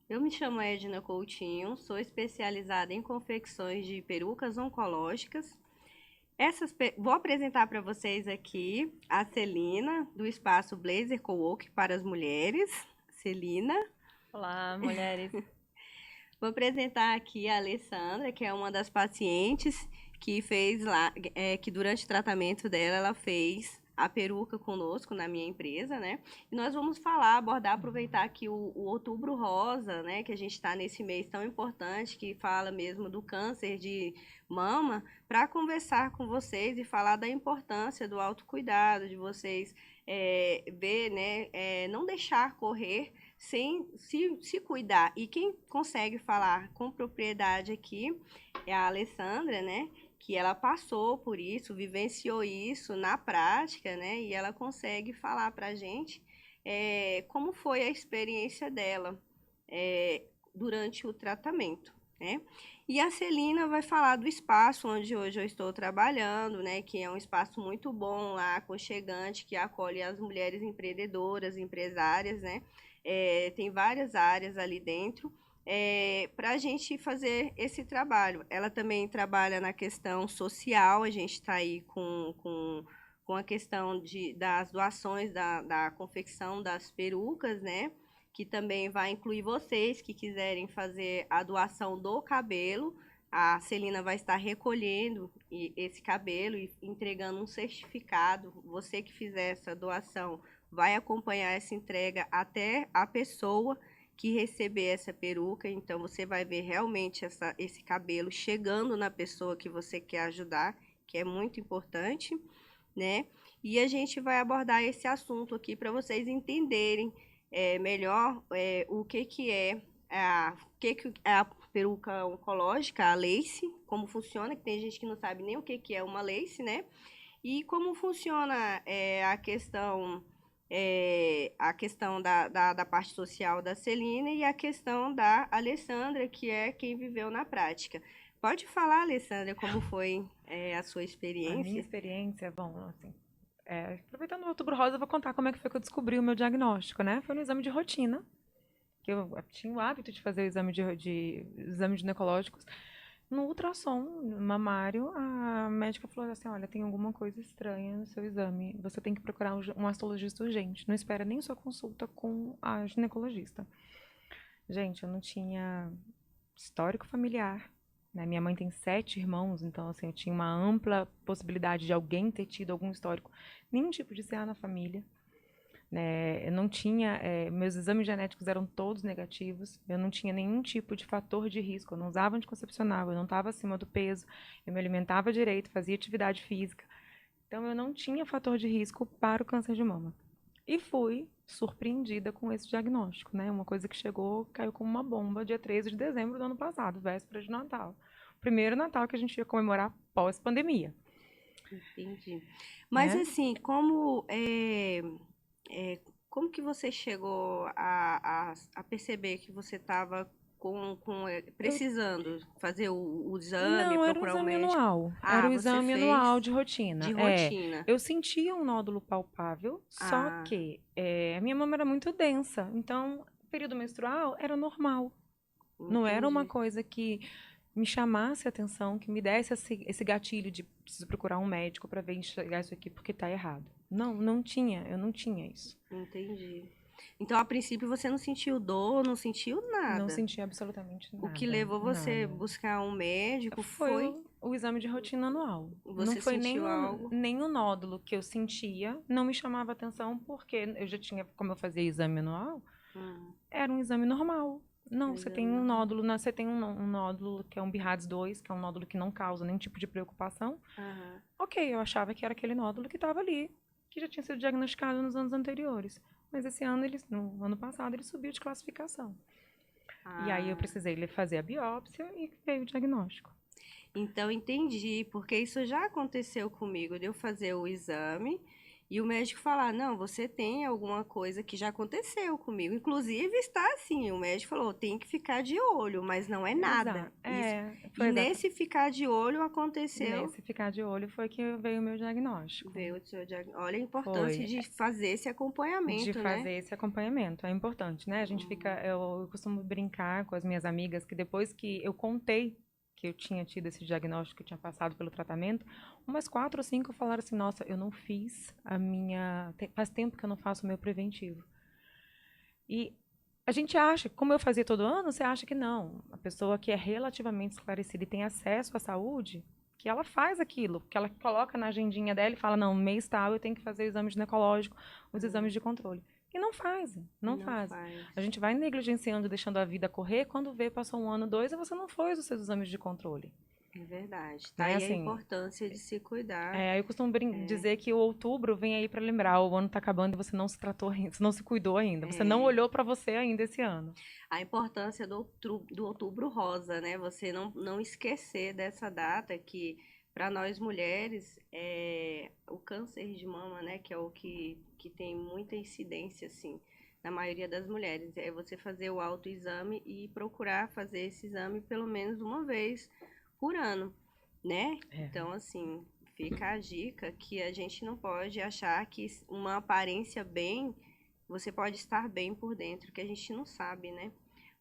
Eu me chamo Edna Coutinho, sou especializada em confecções de perucas oncológicas. Vou apresentar para vocês aqui a Celina, do espaço Blazer Cowork para as mulheres. Celina. Olá, mulheres. Vou apresentar aqui a Alessandra, que é uma das pacientes que fez lá, que durante o tratamento dela, ela fez a peruca conosco na minha empresa, né? E nós vamos falar, abordar, aproveitar aqui o Outubro Rosa, né? Que a gente está nesse mês tão importante, que fala mesmo do câncer de mama, para conversar com vocês e falar da importância do autocuidado, de vocês ver, né? Não deixar correr sem se cuidar. E quem consegue falar com propriedade aqui é a Alessandra, né? Que ela passou por isso, vivenciou isso na prática, né? E ela consegue falar para a gente como foi a experiência dela durante o tratamento, né? E a Celina vai falar do espaço onde hoje eu estou trabalhando, né? Que é um espaço muito bom lá, aconchegante, que acolhe as mulheres empreendedoras, empresárias, né? Tem várias áreas ali dentro para a gente fazer esse trabalho. Ela também trabalha na questão social, a gente está aí com a questão das doações da confecção das perucas, né? Que também vai incluir vocês que quiserem fazer a doação do cabelo. A Celina vai estar recolhendo esse cabelo e entregando um certificado. Você que fizer essa doação vai acompanhar essa entrega até a pessoa que receber essa peruca. Então, você vai ver realmente esse cabelo chegando na pessoa que você quer ajudar, que é muito importante, né? E a gente vai abordar esse assunto aqui para vocês entenderem melhor o que é o que é a peruca oncológica, a lace, como funciona, que tem gente que não sabe nem o que é uma lace, né? E como funciona a questão da parte social da Celina e a questão da Alessandra, que é quem viveu na prática. Pode falar, Alessandra, como foi a sua A minha experiência? experiência, bom, assim, aproveitando o Outubro Rosa, eu vou contar como é que foi que eu descobri o meu diagnóstico, né? Foi no exame de rotina, que eu tinha o hábito de fazer o exame de ginecológicos. No ultrassom mamário, a médica falou assim, olha, tem alguma coisa estranha no seu exame, você tem que procurar um mastologista urgente, não espera nem sua consulta com a ginecologista. Gente, eu não tinha histórico familiar, né? Minha mãe tem 7 irmãos, então assim, eu tinha uma ampla possibilidade de alguém ter tido algum histórico, nenhum tipo de CA na família, né? Eu não tinha, meus exames genéticos eram todos negativos, eu não tinha nenhum tipo de fator de risco, eu não usava anticoncepcional, eu não estava acima do peso, eu me alimentava direito, fazia atividade física, então eu não tinha fator de risco para o câncer de mama. E fui surpreendida com esse diagnóstico, né? Uma coisa que chegou, caiu como uma bomba, dia 13 de dezembro do ano passado, véspera de Natal. Primeiro Natal que a gente ia comemorar pós-pandemia, Entendi. Mas né? assim, é, como que você chegou a perceber que você estava Eu precisando fazer o exame, Não, era um procurar um exame médico? anual. Era Ah, o você exame anual fez de de rotina. rotina. Eu sentia um nódulo palpável, só Ah, que a minha mama era muito densa. Então, o período menstrual era normal. Não era uma entendi. coisa que me chamasse a atenção, que me desse esse gatilho de preciso procurar um médico para ver enxergar isso aqui porque está errado. Não, não tinha, eu não tinha isso. Entendi. Então, a princípio, você não sentiu dor, não sentiu Não nada. senti absolutamente O que nada, levou você a nada. buscar um médico Foi foi o exame de rotina anual. Não você foi sentiu algo. nenhum nódulo que eu sentia, não me chamava atenção, porque eu já tinha, como eu fazia exame anual, Hum, era um exame normal. um Não, você tem exame um normal. nódulo, você tem um nódulo que é um BIRADS 2, que é um nódulo que não causa nenhum tipo de preocupação. Aham. Ok, eu achava que era aquele nódulo que estava ali, que já tinha sido diagnosticado nos anos anteriores. Mas esse ano, no ano passado, ele subiu de classificação. E aí eu Ah, precisei fazer a biópsia e veio o diagnóstico. então entendi, porque isso já aconteceu comigo, de eu fazer o exame E o médico falar, não, você tem alguma coisa que já aconteceu comigo. Inclusive está assim, o médico falou, tem que ficar de olho, mas não é nada. Exato. Isso. Foi E exato. nesse ficar de olho aconteceu, Nesse ficar de olho foi que veio o meu diagnóstico. veio o seu diagnóstico. Olha a importância Foi de fazer esse de acompanhamento, né? fazer esse acompanhamento. É importante, né? A gente fica, eu costumo brincar com as minhas amigas que depois que eu contei que eu tinha tido esse diagnóstico, que eu tinha passado pelo tratamento, umas 4 ou 5 falaram assim, nossa, eu não fiz a minha, faz tempo que eu não faço o meu preventivo. E a gente acha, como eu fazia todo ano, você acha que não. A pessoa que é relativamente esclarecida e tem acesso à saúde, que ela faz aquilo, que ela coloca na agendinha dela e fala, não, mês tal eu tenho que fazer o exame ginecológico, os exames de controle. E não fazem, não Não fazem. faz. A gente vai negligenciando, deixando a vida correr, quando vê, passou 1 ano, 2, e você não fez os seus exames de controle. É verdade. Tá Né? aí a Assim, importância de se cuidar. eu costumo dizer que o outubro vem aí para lembrar, o ano está acabando e você não se tratou ainda, você não se cuidou ainda, você não É, olhou para você ainda esse ano. a importância do outubro rosa, né? Você não esquecer dessa data que, para nós mulheres, é o câncer de mama, né? Que é o que tem muita incidência, assim, na maioria das mulheres. É você fazer o autoexame e procurar fazer esse exame pelo menos uma vez por ano, né? É. Então, assim, fica a dica que a gente não pode achar que uma aparência bem, você pode estar bem por dentro, que a gente não sabe, né?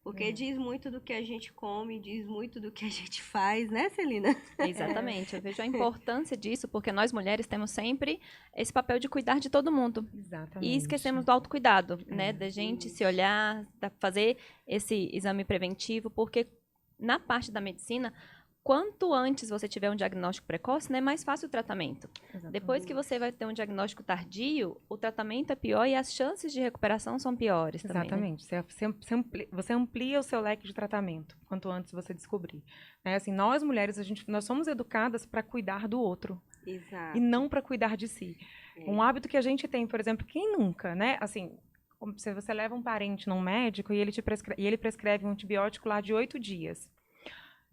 Porque diz muito do que a gente come, diz muito do que a gente faz, né, Celina? Exatamente, eu vejo a importância disso, porque nós mulheres temos sempre esse papel de cuidar de todo mundo. Exatamente. E esquecemos do autocuidado, né? Da gente se olhar, fazer esse exame preventivo, porque na parte da medicina, quanto antes você tiver um diagnóstico precoce, né, mais fácil o tratamento. Exatamente. Depois que você vai ter um diagnóstico tardio, o tratamento é pior e as chances de recuperação são piores também, né? Exatamente. Você amplia o seu leque de tratamento, quanto antes você descobrir. Né? Assim, nós mulheres, nós somos educadas para cuidar do outro. Exato. E não para cuidar de si. Um hábito que a gente tem, por exemplo, quem nunca, né? Assim, se você leva um parente num médico e ele prescreve um antibiótico lá de 8 dias.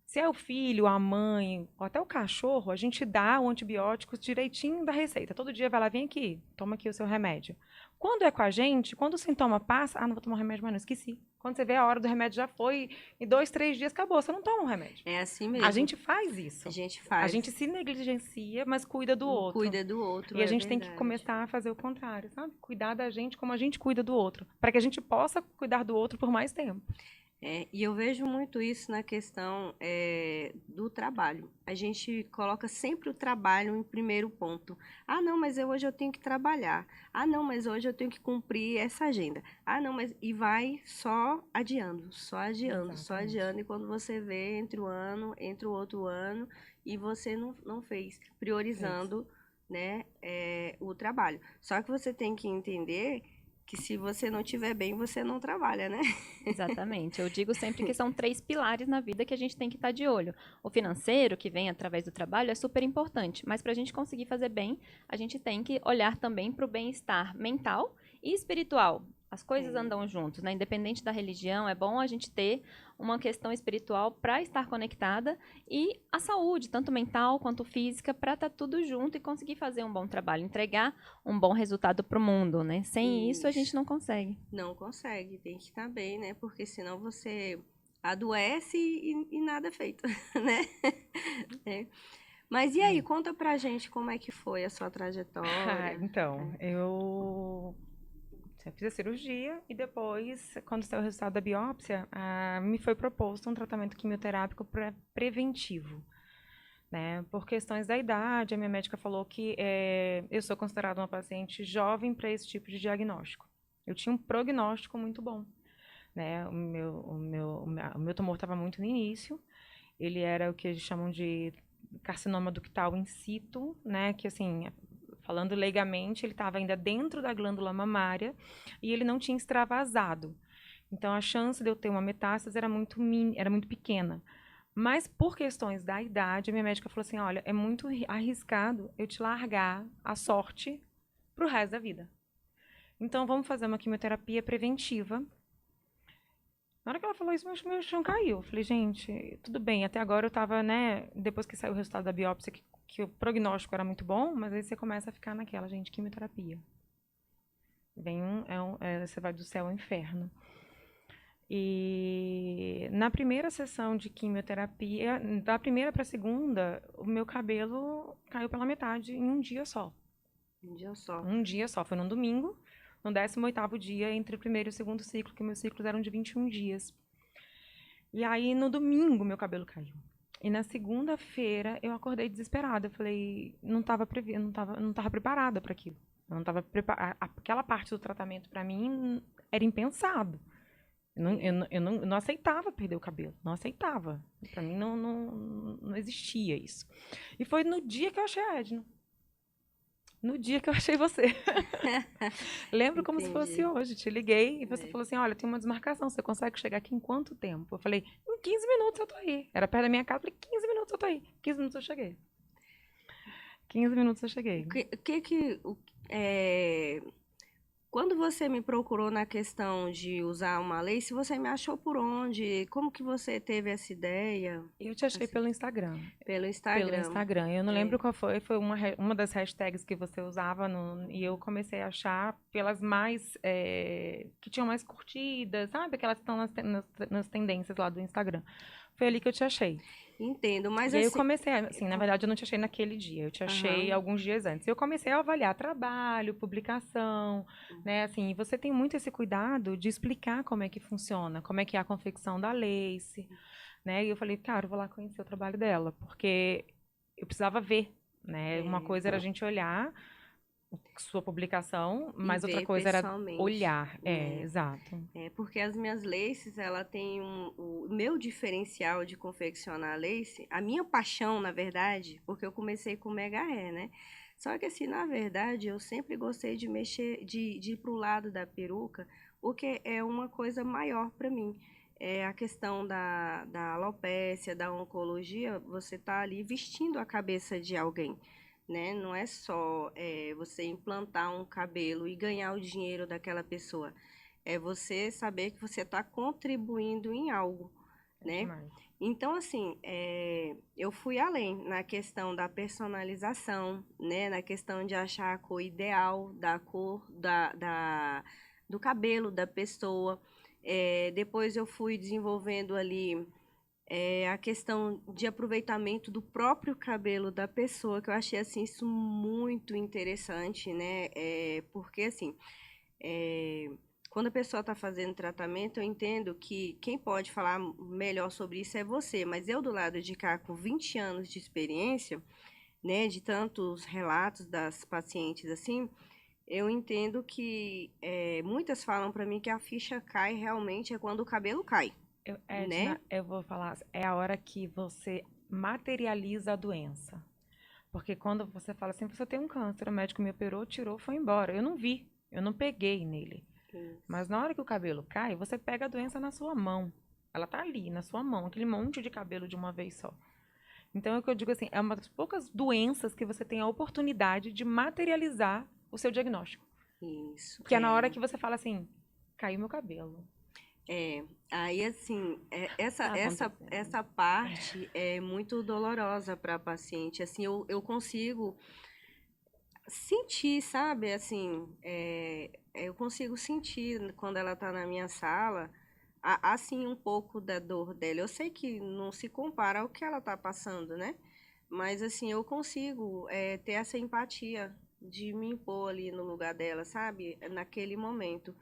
Se é o filho, a mãe, ou até o cachorro, a gente dá o antibiótico direitinho da receita. Todo dia vai lá, vem aqui, toma aqui o seu remédio. Quando é com a gente, quando o sintoma passa, não vou tomar o remédio, mas não, esqueci. Quando você vê a hora do remédio já foi, e 2, 3 dias acabou, você não toma o remédio. É assim mesmo. A gente faz isso. A gente faz. A gente se negligencia, mas cuida do outro. Cuida do outro, E a gente tem que começar a fazer o contrário, sabe? Cuidar da gente como a gente cuida do outro. Para que a gente possa cuidar do outro por mais tempo. E eu vejo muito isso na questão do trabalho. A gente coloca sempre o trabalho em primeiro ponto. Ah, não, mas hoje eu tenho que trabalhar. Ah, não, mas hoje eu tenho que cumprir essa agenda. Ah, não, mas... E vai só adiando, só adiando, só adiando. E quando você vê, entre o outro ano, e você não fez, priorizando, né, o trabalho. Só que você tem que entender que se você não estiver bem, você não trabalha, né? Exatamente. Eu digo sempre que são 3 pilares na vida que a gente tem que estar de olho. O financeiro, que vem através do trabalho, é super importante. Mas para a gente conseguir fazer bem, a gente tem que olhar também para o bem-estar mental e espiritual. As coisas andam juntos, né? Independente da religião, é bom a gente ter uma questão espiritual para estar conectada e a saúde, tanto mental quanto física, para estar tudo junto e conseguir fazer um bom trabalho, entregar um bom resultado para o mundo, né? Sem isso, a gente não consegue. Não consegue, tem que estar bem, né? Porque senão você adoece e nada é feito, né? Mas e aí, conta pra gente como é que foi a sua trajetória. Então, eu fiz a cirurgia e depois, quando saiu o resultado da biópsia, me foi proposto um tratamento quimioterápico preventivo. Né? Por questões da idade, a minha médica falou que eu sou considerada uma paciente jovem para esse tipo de diagnóstico. Eu tinha um prognóstico muito bom. Né? O meu tumor estava muito no início. Ele era o que eles chamam de carcinoma ductal in situ, né? Que assim, falando leigamente, ele estava ainda dentro da glândula mamária e ele não tinha extravasado. Então, a chance de eu ter uma metástase era muito pequena. Mas, por questões da idade, a minha médica falou assim, olha, é muito arriscado eu te largar a sorte para o resto da vida. Então, vamos fazer uma quimioterapia preventiva. Na hora que ela falou isso, meu chão caiu. Eu falei, gente, tudo bem, até agora eu estava, né, depois que saiu o resultado da biópsia, que que o prognóstico era muito bom, mas aí você começa a ficar naquela, gente, quimioterapia. Você vai do céu ao inferno. E na primeira sessão de quimioterapia, da primeira para a segunda, o meu cabelo caiu pela metade em um dia só. Um dia só. Um dia só. Foi num domingo, no 18º dia, entre o primeiro e o segundo ciclo, que meus ciclos eram de 21 dias. E aí, no domingo, meu cabelo caiu. E na segunda-feira, eu acordei desesperada. Eu falei, não estava preparada para aquilo. Eu não estava preparada. Aquela parte do tratamento, para mim, era impensado. Eu não aceitava perder o cabelo. Não aceitava. Pra mim não existia isso. E foi no dia que eu achei a Edna. No dia que eu achei você. Lembro como se fosse hoje. Te liguei e você falou assim, olha, tem uma desmarcação. Você consegue chegar aqui em quanto tempo? Eu falei, em 15 minutos eu tô aí. Era perto da minha casa. Eu falei, 15 minutos eu tô aí. 15 minutos eu cheguei. 15 minutos eu cheguei. Quando você me procurou na questão de usar uma lace, você me achou por onde? Como que você teve essa ideia? Eu te achei pelo Instagram. Pelo Instagram. Pelo Instagram. Eu não lembro qual foi. Foi uma das hashtags que você usava e eu comecei a achar pelas mais que tinham mais curtidas, sabe? Aquelas que estão nas tendências lá do Instagram. Foi ali que eu te achei. Entendo, mas E aí eu assim... comecei, assim, na verdade eu não te achei naquele dia, eu te achei alguns dias antes. Eu comecei a avaliar trabalho, publicação, né, assim, e você tem muito esse cuidado de explicar como é que funciona, como é que é a confecção da lace, né, e eu falei, cara, eu vou lá conhecer o trabalho dela, porque eu precisava ver, né, uma coisa era a gente olhar sua publicação, mas outra coisa era olhar, exato. Porque as minhas laces, ela tem o meu diferencial de confeccionar lace, a minha paixão, na verdade, porque eu comecei com mega hair, né? Só que assim, na verdade, eu sempre gostei de mexer, de ir pro lado da peruca, porque é uma coisa maior para mim. É a questão da alopécia, da oncologia, você tá ali vestindo a cabeça de alguém. Né? Não é só você implantar um cabelo e ganhar o dinheiro daquela pessoa. É você saber que você está contribuindo em algo, né? Demais. Então, assim, eu fui além na questão da personalização, né? Na questão de achar a cor ideal da cor do cabelo da pessoa. Depois eu fui desenvolvendo ali a questão de aproveitamento do próprio cabelo da pessoa, que eu achei assim isso muito interessante, né? Porque assim, quando a pessoa está fazendo tratamento, eu entendo que quem pode falar melhor sobre isso é você, mas eu do lado de cá, com 20 anos de experiência, né, de tantos relatos das pacientes assim, eu entendo que muitas falam para mim que a ficha cai realmente é quando o cabelo cai. Edna, né? eu vou falar, é a hora que você materializa a doença. Porque quando você fala assim, você tem um câncer, o médico me operou, tirou, foi embora. Eu não vi, eu não peguei nele. Mas na hora que o cabelo cai, você pega a doença na sua mão. Ela tá ali, na sua mão, aquele monte de cabelo de uma vez só. Então é o que eu digo assim, é uma das poucas doenças que você tem a oportunidade de materializar o seu diagnóstico. Isso. Que é na hora que você fala assim, caiu meu cabelo. Aí assim, essa parte é muito dolorosa para a paciente. Assim, eu consigo sentir, sabe? Assim, eu consigo sentir quando ela está na minha sala, assim, um pouco da dor dela. Eu sei que não se compara ao que ela está passando, né? Mas assim, eu consigo ter essa empatia de me impor ali no lugar dela, sabe? Naquele momento.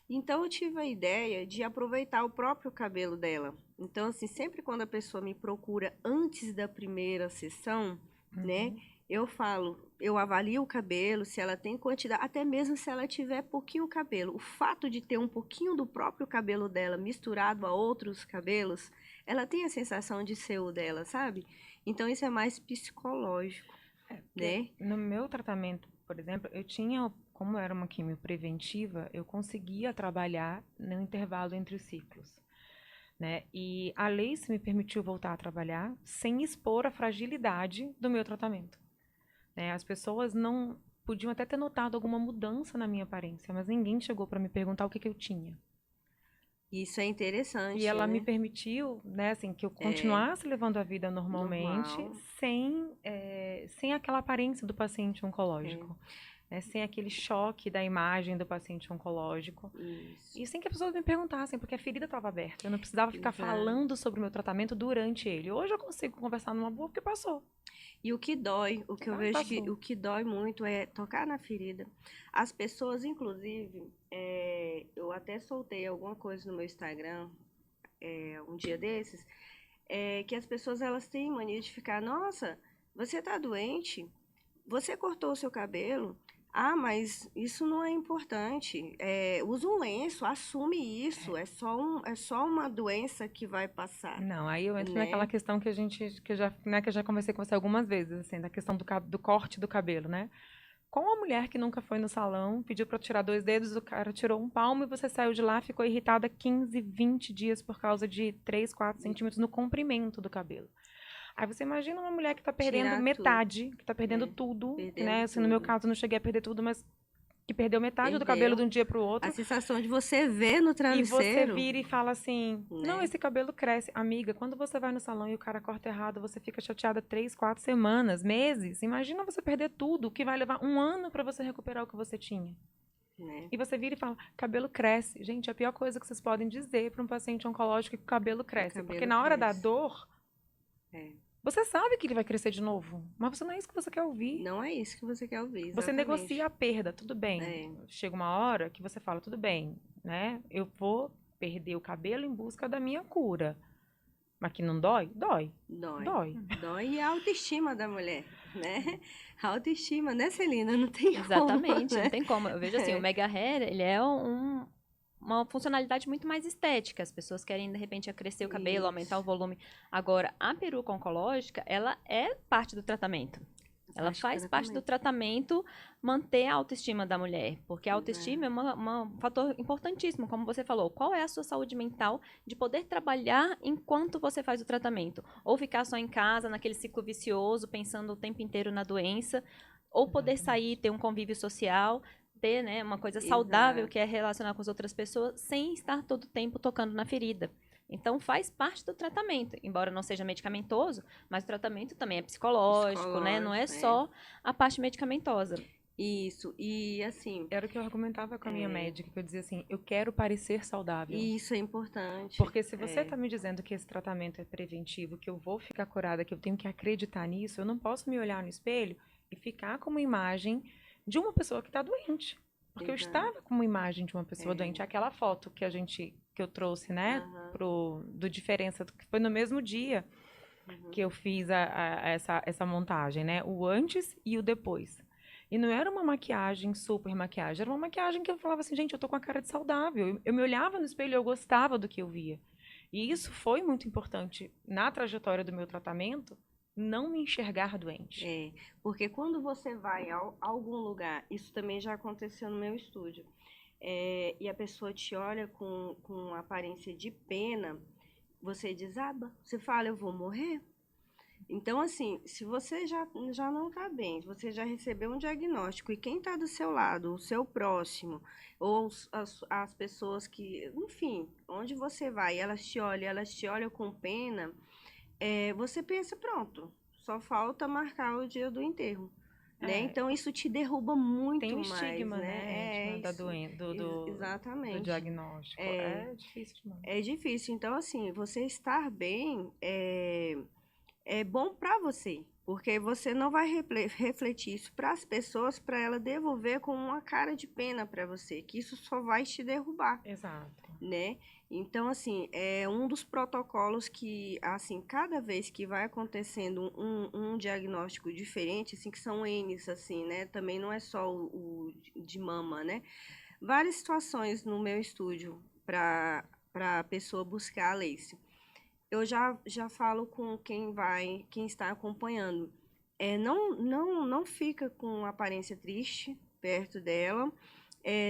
Então eu tive a ideia de aproveitar o próprio cabelo dela. Então, assim, sempre quando a pessoa me procura antes da primeira sessão, né? Eu avalio o cabelo, se ela tem quantidade, até mesmo se ela tiver pouquinho cabelo. O fato de ter um pouquinho do próprio cabelo dela misturado a outros cabelos, ela tem a sensação de ser o dela, sabe? Então isso é mais psicológico, né? No meu tratamento, por exemplo, eu tinha, como era uma quimio preventiva, eu conseguia trabalhar no intervalo entre os ciclos, né? E a Lace me permitiu voltar a trabalhar sem expor a fragilidade do meu tratamento, né? As pessoas não podiam até ter notado alguma mudança na minha aparência, mas ninguém chegou para me perguntar o que eu tinha. Isso é interessante, E ela me né? permitiu, né, assim, que eu É, continuasse levando a vida normalmente, normal. sem aquela aparência do paciente É, oncológico, né, sem aquele choque da imagem do paciente oncológico. isso. E sem que as pessoas me perguntassem, porque a ferida estava aberta. Eu não precisava ficar Exato. falando sobre o meu tratamento durante ele. Hoje eu consigo conversar numa boa porque passou. E o que dói, o que eu Sabe? vejo que Passou. o que dói muito é tocar na ferida. As pessoas, inclusive, eu até soltei alguma coisa no meu Instagram um dia desses, que as pessoas elas têm mania de ficar, nossa, você tá doente? Você cortou o seu cabelo? Ah, mas isso não é importante. Usa um lenço, assume isso. É só uma doença que vai passar, Não, aí eu entro naquela né? questão que eu já conversei com você algumas vezes, assim, da questão do corte do cabelo, né? Com a mulher que nunca foi no salão, pediu para tirar 2 dedos, o cara tirou um palmo e você saiu de lá, ficou irritada 15, 20 dias por causa de 3, 4 centímetros no comprimento do cabelo. Aí você imagina uma mulher que está perdendo Tirar tudo, metade, que está perdendo tudo, que, perdendo né? Assim, no meu tudo. caso, eu não cheguei a perder tudo, mas que perdeu metade do cabelo de Perdeu. um dia para o A outro. sensação de você ver no E você travesseiro, vira e fala assim: não, né? esse cabelo cresce. Amiga, quando você vai no salão e o cara corta errado, você fica chateada 3, 4 semanas, meses. Imagina você perder tudo, que vai levar um ano para você recuperar o que você tinha. Né? E você vira e fala: cabelo cresce. Gente, a pior coisa que vocês podem dizer para um paciente oncológico é que o cabelo O cresce. Porque cabelo na hora da cresce. dor, É. você sabe que ele vai crescer de novo. Mas você não é isso que você quer ouvir. Não é isso que você quer ouvir, Você negocia exatamente. a perda, tudo bem. É, Chega uma hora que você fala: tudo bem, né? Eu vou perder o cabelo em busca da minha cura. Mas que não dói? Dói. dói. Dói. Dói e a autoestima da mulher, né? A autoestima, né, Celina? Não tem como, Exatamente, não né? tem como. Eu vejo assim, o É. mega hair, ele é uma funcionalidade muito mais estética. As pessoas querem, de repente, crescer o cabelo, aumentar o Isso. volume. Agora, a peruca oncológica, ela é parte do tratamento. Ela Parte do faz parte do tratamento. tratamento manter a autoestima da mulher, porque a autoestima é É. um fator importantíssimo, como você falou. Qual é a sua saúde mental de poder trabalhar enquanto você faz o tratamento? Ou ficar só em casa, naquele ciclo vicioso, pensando o tempo inteiro na doença, ou poder sair, Exatamente. ter um convívio social, ter, né, uma coisa saudável que Exato. é relacionar com as outras pessoas, sem estar todo o tempo tocando na ferida. Então, faz parte do tratamento, embora não seja medicamentoso, mas o tratamento também é psicológico, né? Não é Psicológico, é. só a parte medicamentosa. Isso. E assim, Era o que eu argumentava com a minha é, médica, que eu dizia assim, eu quero parecer saudável. isso é importante. Porque se você É, está me dizendo que esse tratamento é preventivo, que eu vou ficar curada, que eu tenho que acreditar nisso, eu não posso me olhar no espelho e ficar com uma imagem de uma pessoa que está doente. Porque eu exato. estava com uma imagem de uma pessoa É. doente. Aquela foto que eu trouxe, né, Aham. do diferença, que foi no mesmo dia Uhum. que eu fiz essa montagem, né? O antes e o depois. E não era uma maquiagem, super maquiagem, era uma maquiagem que eu falava assim, gente, eu tô com a cara de saudável. Eu me olhava no espelho e eu gostava do que eu via. E isso foi muito importante na trajetória do meu tratamento, não me enxergar doente. É, porque quando você vai a algum lugar, isso também já aconteceu no meu estúdio, e a pessoa te olha com aparência de pena, você desaba, você fala, eu vou morrer. Então, assim, se você já não está bem, se você já recebeu um diagnóstico e quem está do seu lado, o seu próximo, ou as pessoas que, enfim, onde você vai, elas te olham com pena, você pensa, pronto, só falta marcar o dia do enterro, né? É, Então isso te derruba tem muito um mais, estigma, né? né, É Edna, isso, do exatamente. diagnóstico. É, É difícil demais. é difícil. Então, assim, você estar bem é bom para você, porque você não vai refletir isso para as pessoas, para ela devolver com uma cara de pena para você, que isso só vai te derrubar, Exato. né? Então, assim, é um dos protocolos que, assim, cada vez que vai acontecendo um diagnóstico diferente, assim, que são N's, assim, né? Também não é só o de mama, né? Várias situações no meu estúdio para a pessoa buscar a Lace. Eu já falo com quem está acompanhando. Não fica com aparência triste perto dela.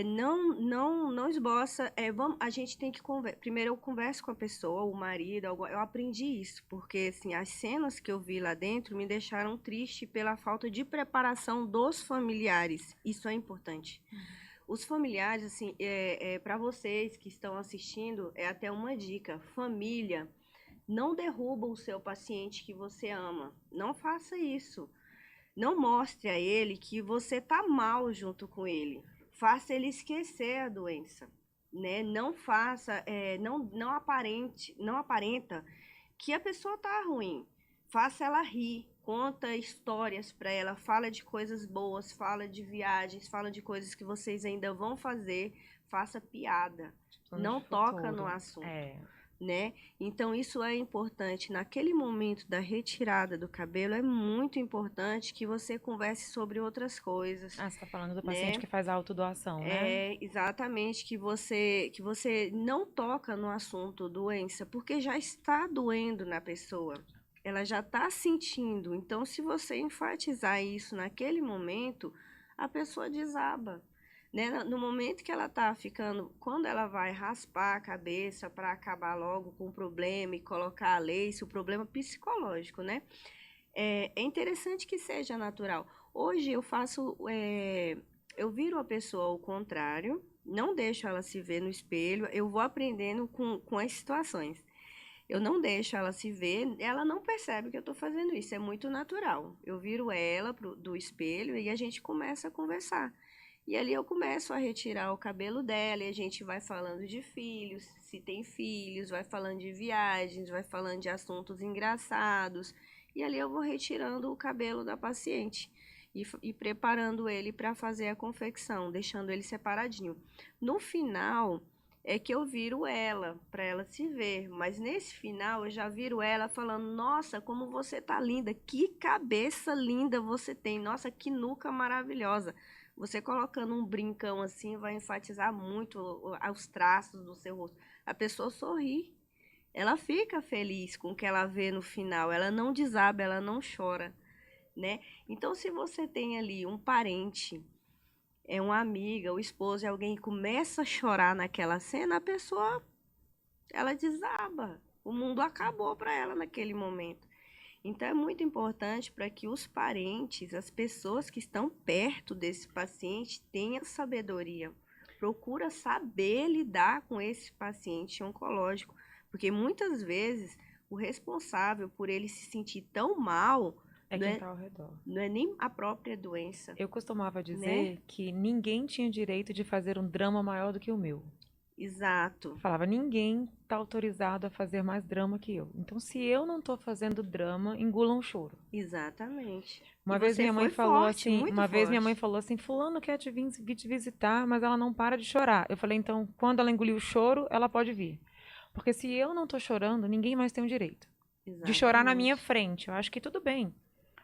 Não esboça. A gente tem que conversar. Primeiro eu converso com a pessoa, o marido. Eu aprendi isso, porque assim, as cenas que eu vi lá dentro me deixaram triste pela falta de preparação dos familiares. Isso é importante. Os familiares, assim, para vocês que estão assistindo, é até uma dica. Família, não derruba o seu paciente que você ama. Não faça isso. Não mostre a ele que você tá mal junto com ele. Faça ele esquecer a doença, né? Não faça, não aparenta que a pessoa tá ruim. Faça ela rir, conta histórias para ela, fala de coisas boas, fala de viagens, fala de coisas que vocês ainda vão fazer, faça piada. Não toca no assunto. Né? Então isso é importante. Naquele momento da retirada do cabelo, é muito importante que você converse sobre outras coisas. Você está falando do paciente que faz a autodoação, né? Exatamente, que você não toca no assunto doença, porque já está doendo na pessoa. Ela já está sentindo. Então, se você enfatizar isso naquele momento, a pessoa desaba. Né? No momento que ela está ficando, quando ela vai raspar a cabeça para acabar logo com o problema e colocar a lace, o problema psicológico, né? É interessante que seja natural. Hoje eu viro a pessoa ao contrário, não deixo ela se ver no espelho, eu vou aprendendo com as situações. Eu não deixo ela se ver, ela não percebe que eu estou fazendo isso, é muito natural. Eu viro ela do espelho e a gente começa a conversar. E ali eu começo a retirar o cabelo dela e a gente vai falando de filhos, se tem filhos, vai falando de viagens, vai falando de assuntos engraçados. E ali eu vou retirando o cabelo da paciente e preparando ele para fazer a confecção, deixando ele separadinho. No final é que eu viro ela, para ela se ver. Mas nesse final eu já viro ela falando, nossa, como você tá linda, que cabeça linda você tem, nossa, que nuca maravilhosa. Você colocando um brincão assim vai enfatizar muito os traços do seu rosto. A pessoa sorri, ela fica feliz com o que ela vê no final, ela não desaba, ela não chora, né? Então, se você tem ali um parente, uma amiga, o esposo, alguém que começa a chorar naquela cena, a pessoa, ela desaba. O mundo acabou para ela naquele momento. Então, é muito importante para que os parentes, as pessoas que estão perto desse paciente, tenham sabedoria. Procura saber lidar com esse paciente oncológico, porque muitas vezes o responsável por ele se sentir tão mal quem está ao redor. Não é nem a própria doença. Eu costumava dizer, né, que ninguém tinha direito de fazer um drama maior do que o meu. Exato. Falava, ninguém está autorizado a fazer mais drama que eu. Então, se eu não estou fazendo drama, engula um choro. Exatamente. Uma vez minha mãe falou assim, fulano quer te vir te visitar, mas ela não para de chorar. Eu falei, então, quando ela engolir o choro, ela pode vir. Porque se eu não estou chorando, ninguém mais tem o direito de chorar na minha frente. Eu acho que tudo bem.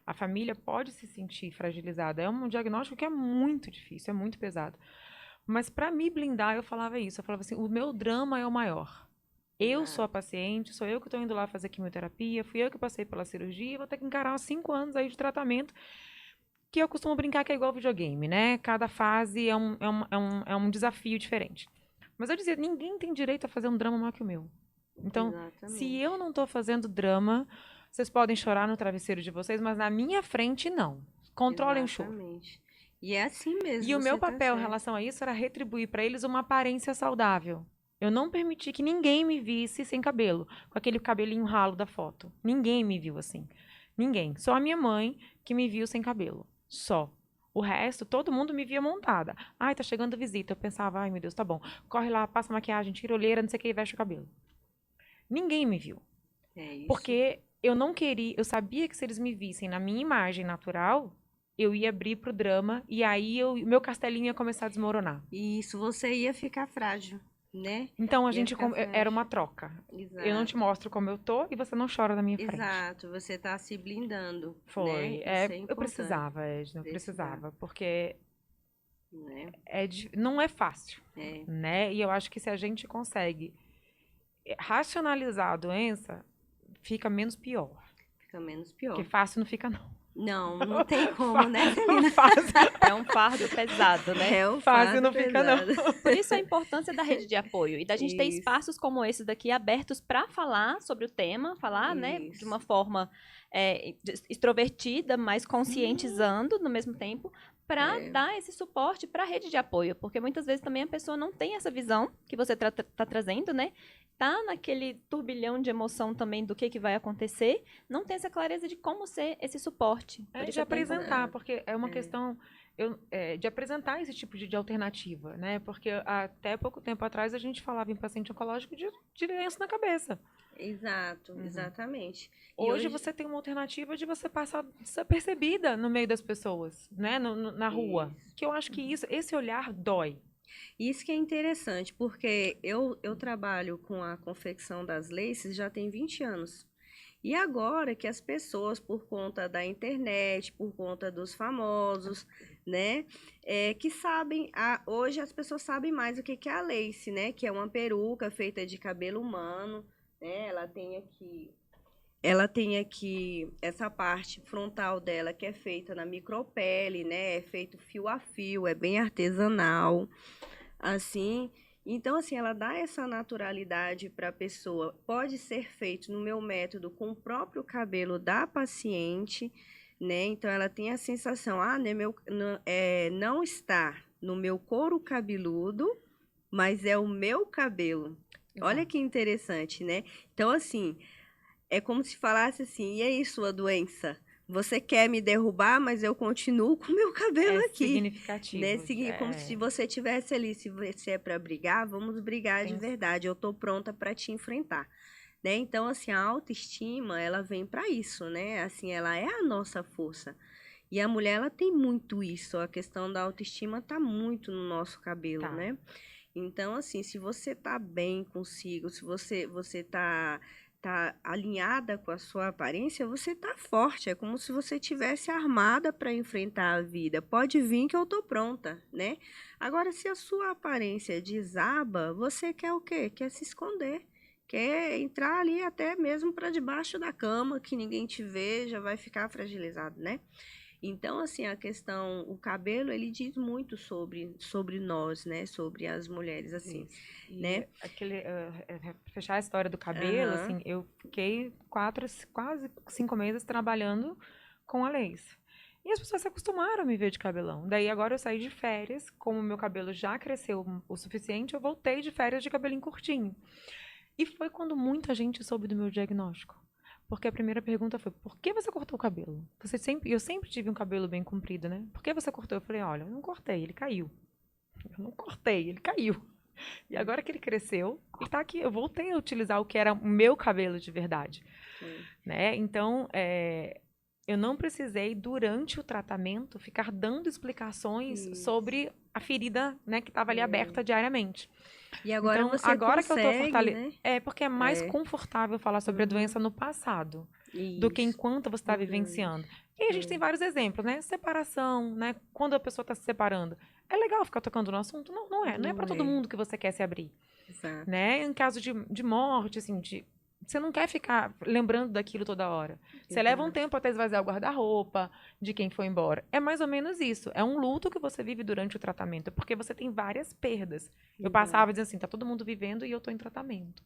A família pode se sentir fragilizada. É um diagnóstico que é muito difícil, é muito pesado. Mas para me blindar, eu falava isso. Eu falava assim, o meu drama é o maior. Eu sou a paciente, sou eu que estou indo lá fazer quimioterapia, fui eu que passei pela cirurgia, vou ter que encarar 5 anos aí de tratamento, que eu costumo brincar que é igual videogame, né? Cada fase é um desafio diferente. Mas eu dizia, ninguém tem direito a fazer um drama maior que o meu. Então, se eu não estou fazendo drama, vocês podem chorar no travesseiro de vocês, mas na minha frente, não. Controlem o choro. E é assim mesmo. E o meu papel em relação a isso era retribuir para eles uma aparência saudável. Eu não permiti que ninguém me visse sem cabelo, com aquele cabelinho ralo da foto. Ninguém me viu assim. Ninguém. Só a minha mãe que me viu sem cabelo. Só. O resto, todo mundo me via montada. Ai, tá chegando visita. Eu pensava, ai meu Deus, tá bom. Corre lá, passa maquiagem, tira olheira, não sei o que, e veste o cabelo. Ninguém me viu. É isso. Porque eu não queria, eu sabia que se eles me vissem na minha imagem natural, eu ia abrir pro drama e aí meu castelinho ia começar a desmoronar. Isso, você ia ficar frágil, né? Então a gente era uma troca. Exato. Eu não te mostro como eu tô e você não chora na minha frente. Exato, você tá se blindando. Foi. Né? Eu precisava, Edna, eu precisava, porque não é fácil, né? E eu acho que se a gente consegue racionalizar a doença, fica menos pior. Fica menos pior. Porque fácil não fica, não. Não tem como, né, Celina? É um fardo pesado, né? É um fardo não fica, não. Por isso a importância da rede de apoio e da gente ter espaços como esse daqui abertos para falar sobre o tema, falar, né, de uma forma extrovertida, mas conscientizando no mesmo tempo, para dar esse suporte para a rede de apoio, porque muitas vezes também a pessoa não tem essa visão que você tá trazendo, né? Tá naquele turbilhão de emoção também do que vai acontecer, não tem essa clareza de como ser esse suporte. Por isso De é tão apresentar, porque é uma questão de apresentar esse tipo de alternativa, né? Porque até pouco tempo atrás a gente falava em paciente oncológico de lenço na cabeça. Exato, exatamente. E Hoje você tem uma alternativa de você passar desapercebida no meio das pessoas, né? Na rua. Que eu acho que esse olhar dói. Isso que é interessante, porque eu trabalho com a confecção das laces já tem 20 anos. E agora que as pessoas, por conta da internet, por conta dos famosos, né, que sabem, hoje as pessoas sabem mais o que é a lace, né, que é uma peruca feita de cabelo humano, né, ela tem aqui essa parte frontal dela que é feita na micropele, né, é feito fio a fio, é bem artesanal, assim. Então, assim, ela dá essa naturalidade para a pessoa. Pode ser feito no meu método com o próprio cabelo da paciente, né? Então, ela tem a sensação, não está no meu couro cabeludo, mas é o meu cabelo. Olha que interessante, né? Então, assim, é como se falasse assim, e aí, sua doença? Você quer me derrubar, mas eu continuo com o meu cabelo aqui. Significativo. Né? Como se você tivesse ali, se você é para brigar, vamos brigar de verdade. Eu tô pronta para te enfrentar. Né? Então, assim, a autoestima, ela vem para isso, né? Assim, ela é a nossa força. E a mulher, ela tem muito isso. A questão da autoestima tá muito no nosso cabelo, né? Então, assim, se você tá bem consigo, se você tá alinhada com a sua aparência, você tá forte. É como se você tivesse armada para enfrentar a vida. Pode vir que eu tô pronta, né? Agora, se a sua aparência desaba, você quer o quê? Quer se esconder. Quer entrar ali até mesmo para debaixo da cama, que ninguém te veja, vai ficar fragilizado, né? Então, assim, o cabelo, ele diz muito sobre nós, né? Sobre as mulheres, assim, né? Fechar a história do cabelo, assim, eu fiquei quase 5 meses trabalhando com a lace. E as pessoas se acostumaram a me ver de cabelão. Daí agora eu saí de férias, como o meu cabelo já cresceu o suficiente, eu voltei de férias de cabelinho curtinho. E foi quando muita gente soube do meu diagnóstico. Porque a primeira pergunta foi, por que você cortou o cabelo? Eu sempre tive um cabelo bem comprido, né? Por que você cortou? Eu falei, olha, eu não cortei, ele caiu. Eu não cortei, ele caiu. E agora que ele cresceu, ele tá aqui. Eu voltei a utilizar o que era o meu cabelo de verdade. Né? Então, eu não precisei, durante o tratamento, ficar dando explicações sobre a ferida, né, que estava ali aberta diariamente. E agora então, você agora consegue, que eu tô né? porque é mais confortável falar sobre a doença no passado do que enquanto você está vivenciando. E a gente tem vários exemplos, né? Separação, né? Quando a pessoa está se separando. É legal ficar tocando no assunto? Não, não é. Não é para todo mundo que você quer se abrir. Exato. Né? Em caso de morte, assim, você não quer ficar lembrando daquilo toda hora. Você leva um tempo até esvaziar o guarda-roupa de quem foi embora. É mais ou menos isso. É um luto que você vive durante o tratamento, porque você tem várias perdas. Eu passava dizendo assim, tá todo mundo vivendo e eu tô em tratamento.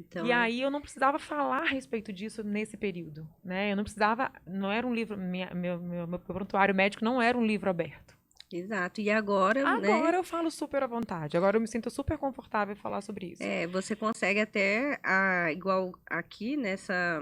Então, e aí eu não precisava falar a respeito disso nesse período, né? Eu não precisava, não era um livro, meu prontuário médico não era um livro aberto. Exato. E agora, né? Agora eu falo super à vontade. Agora eu me sinto super confortável em falar sobre isso. Você consegue até, igual aqui nessa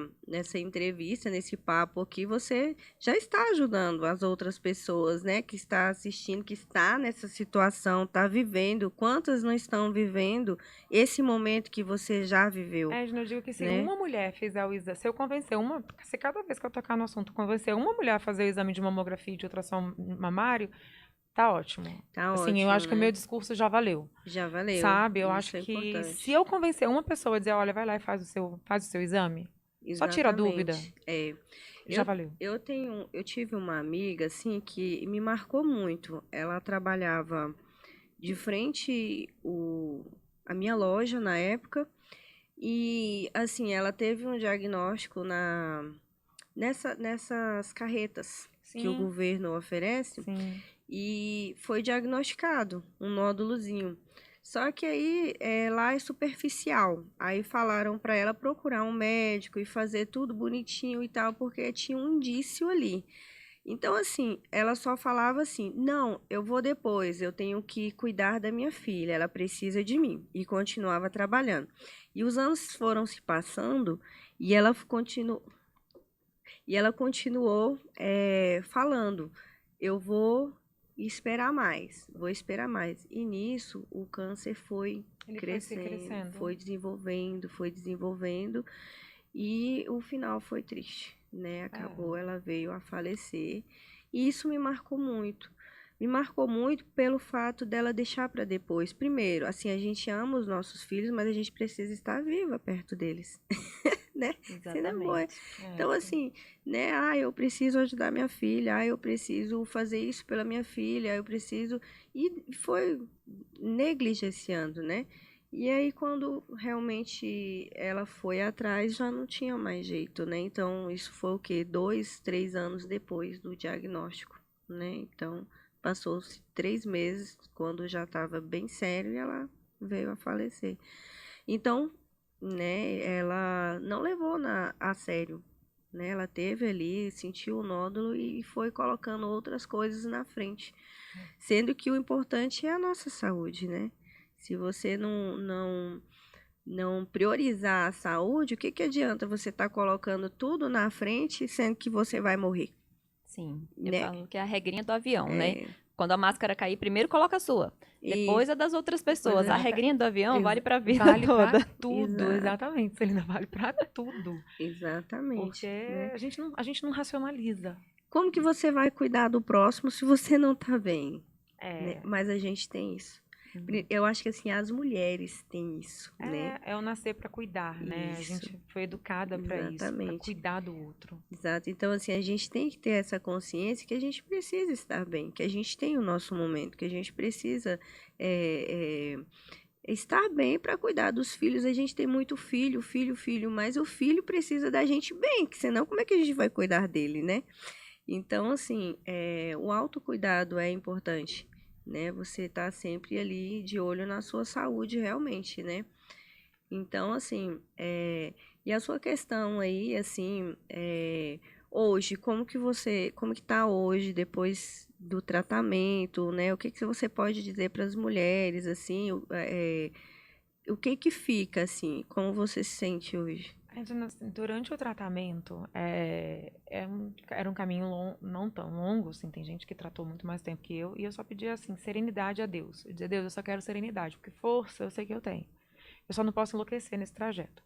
entrevista, nesse papo aqui, você já está ajudando as outras pessoas, né? Que está assistindo, que está nessa situação, está vivendo. Quantas não estão vivendo esse momento que você já viveu? Eu digo que se né? uma mulher fizer o exame, se eu convencer se cada vez que eu tocar no assunto, convencer uma mulher a fazer o exame de mamografia e de ultrassom mamário, tá ótimo. Tá assim, ótimo, eu acho que o né? meu discurso já valeu. Já valeu. Sabe? Eu Isso acho é que importante. se eu convencer uma pessoa a dizer, olha, vai lá e faz o seu exame, só tira a dúvida. Já valeu. Eu tive uma amiga, assim, que me marcou muito. Ela trabalhava de frente a minha loja na época. E, assim, ela teve um diagnóstico nessas carretas que o governo oferece. Sim. E foi diagnosticado um nódulozinho. Só que aí lá é superficial. Aí falaram para ela procurar um médico e fazer tudo bonitinho e tal, porque tinha um indício ali. Então, assim, ela só falava assim: não, eu vou depois, eu tenho que cuidar da minha filha, ela precisa de mim. E continuava trabalhando. E os anos foram se passando e ela continuou falando: eu vou esperar mais. E nisso, o câncer foi Ele foi se crescendo, crescendo. foi desenvolvendo. E o final foi triste, né? Acabou, ela veio a falecer. E isso me marcou muito. Me marcou muito pelo fato dela deixar para depois. Primeiro, assim, a gente ama os nossos filhos, mas a gente precisa estar viva perto deles, né? Senão morre. Exatamente. Então, assim, né? Ah, eu preciso ajudar minha filha. Ah, eu preciso fazer isso pela minha filha. Eu preciso. E foi negligenciando, né? E aí, quando realmente ela foi atrás, já não tinha mais jeito, né? Então, isso foi o quê? 2, 3 anos depois do diagnóstico, né? Então, passou-se 3 meses, quando já estava bem sério, e ela veio a falecer. Então, né, ela não levou a sério, né? Ela teve ali, sentiu o nódulo e foi colocando outras coisas na frente. Sendo que o importante é a nossa saúde, né? Se você não priorizar a saúde, o que que adianta você estar colocando tudo na frente, sendo que você vai morrer, Sim, eu né? falo que é a regrinha do avião, né? É, Quando a máscara cair, primeiro coloca a sua, depois isso, a das outras depois pessoas. A é, regrinha do avião vale pra vida Vale toda. para tudo, exato, exatamente, Celina, vale para tudo. Porque exatamente, né? a gente não racionaliza. Como que você vai cuidar do próximo se você não tá bem, né? É, Mas a gente tem isso. Uhum. Eu acho que assim, as mulheres têm isso, né? é o nascer para cuidar, né? A Isso, gente foi educada para isso, para exatamente. cuidar do outro. Exato. Então, assim, a gente tem que ter essa consciência que a gente precisa estar bem, que a gente tem o nosso momento, que a gente precisa estar bem para cuidar dos filhos. A gente tem muito filho, mas o filho precisa da gente bem, que senão como é que a gente vai cuidar dele, né? Então, assim, o autocuidado é importante, né? Você tá sempre ali de olho na sua saúde realmente, né? Então, assim, e a sua questão aí, assim, hoje, como que tá hoje, depois do tratamento, né? O que que você pode dizer para as mulheres, assim, o que que fica, assim, como você se sente hoje? Assim, durante o tratamento, era um caminho não tão longo, assim, tem gente que tratou muito mais tempo que eu, e eu só pedia, assim, serenidade a Deus. Eu dizia, Deus, eu só quero serenidade, porque força eu sei que eu tenho. Eu só não posso enlouquecer nesse trajeto,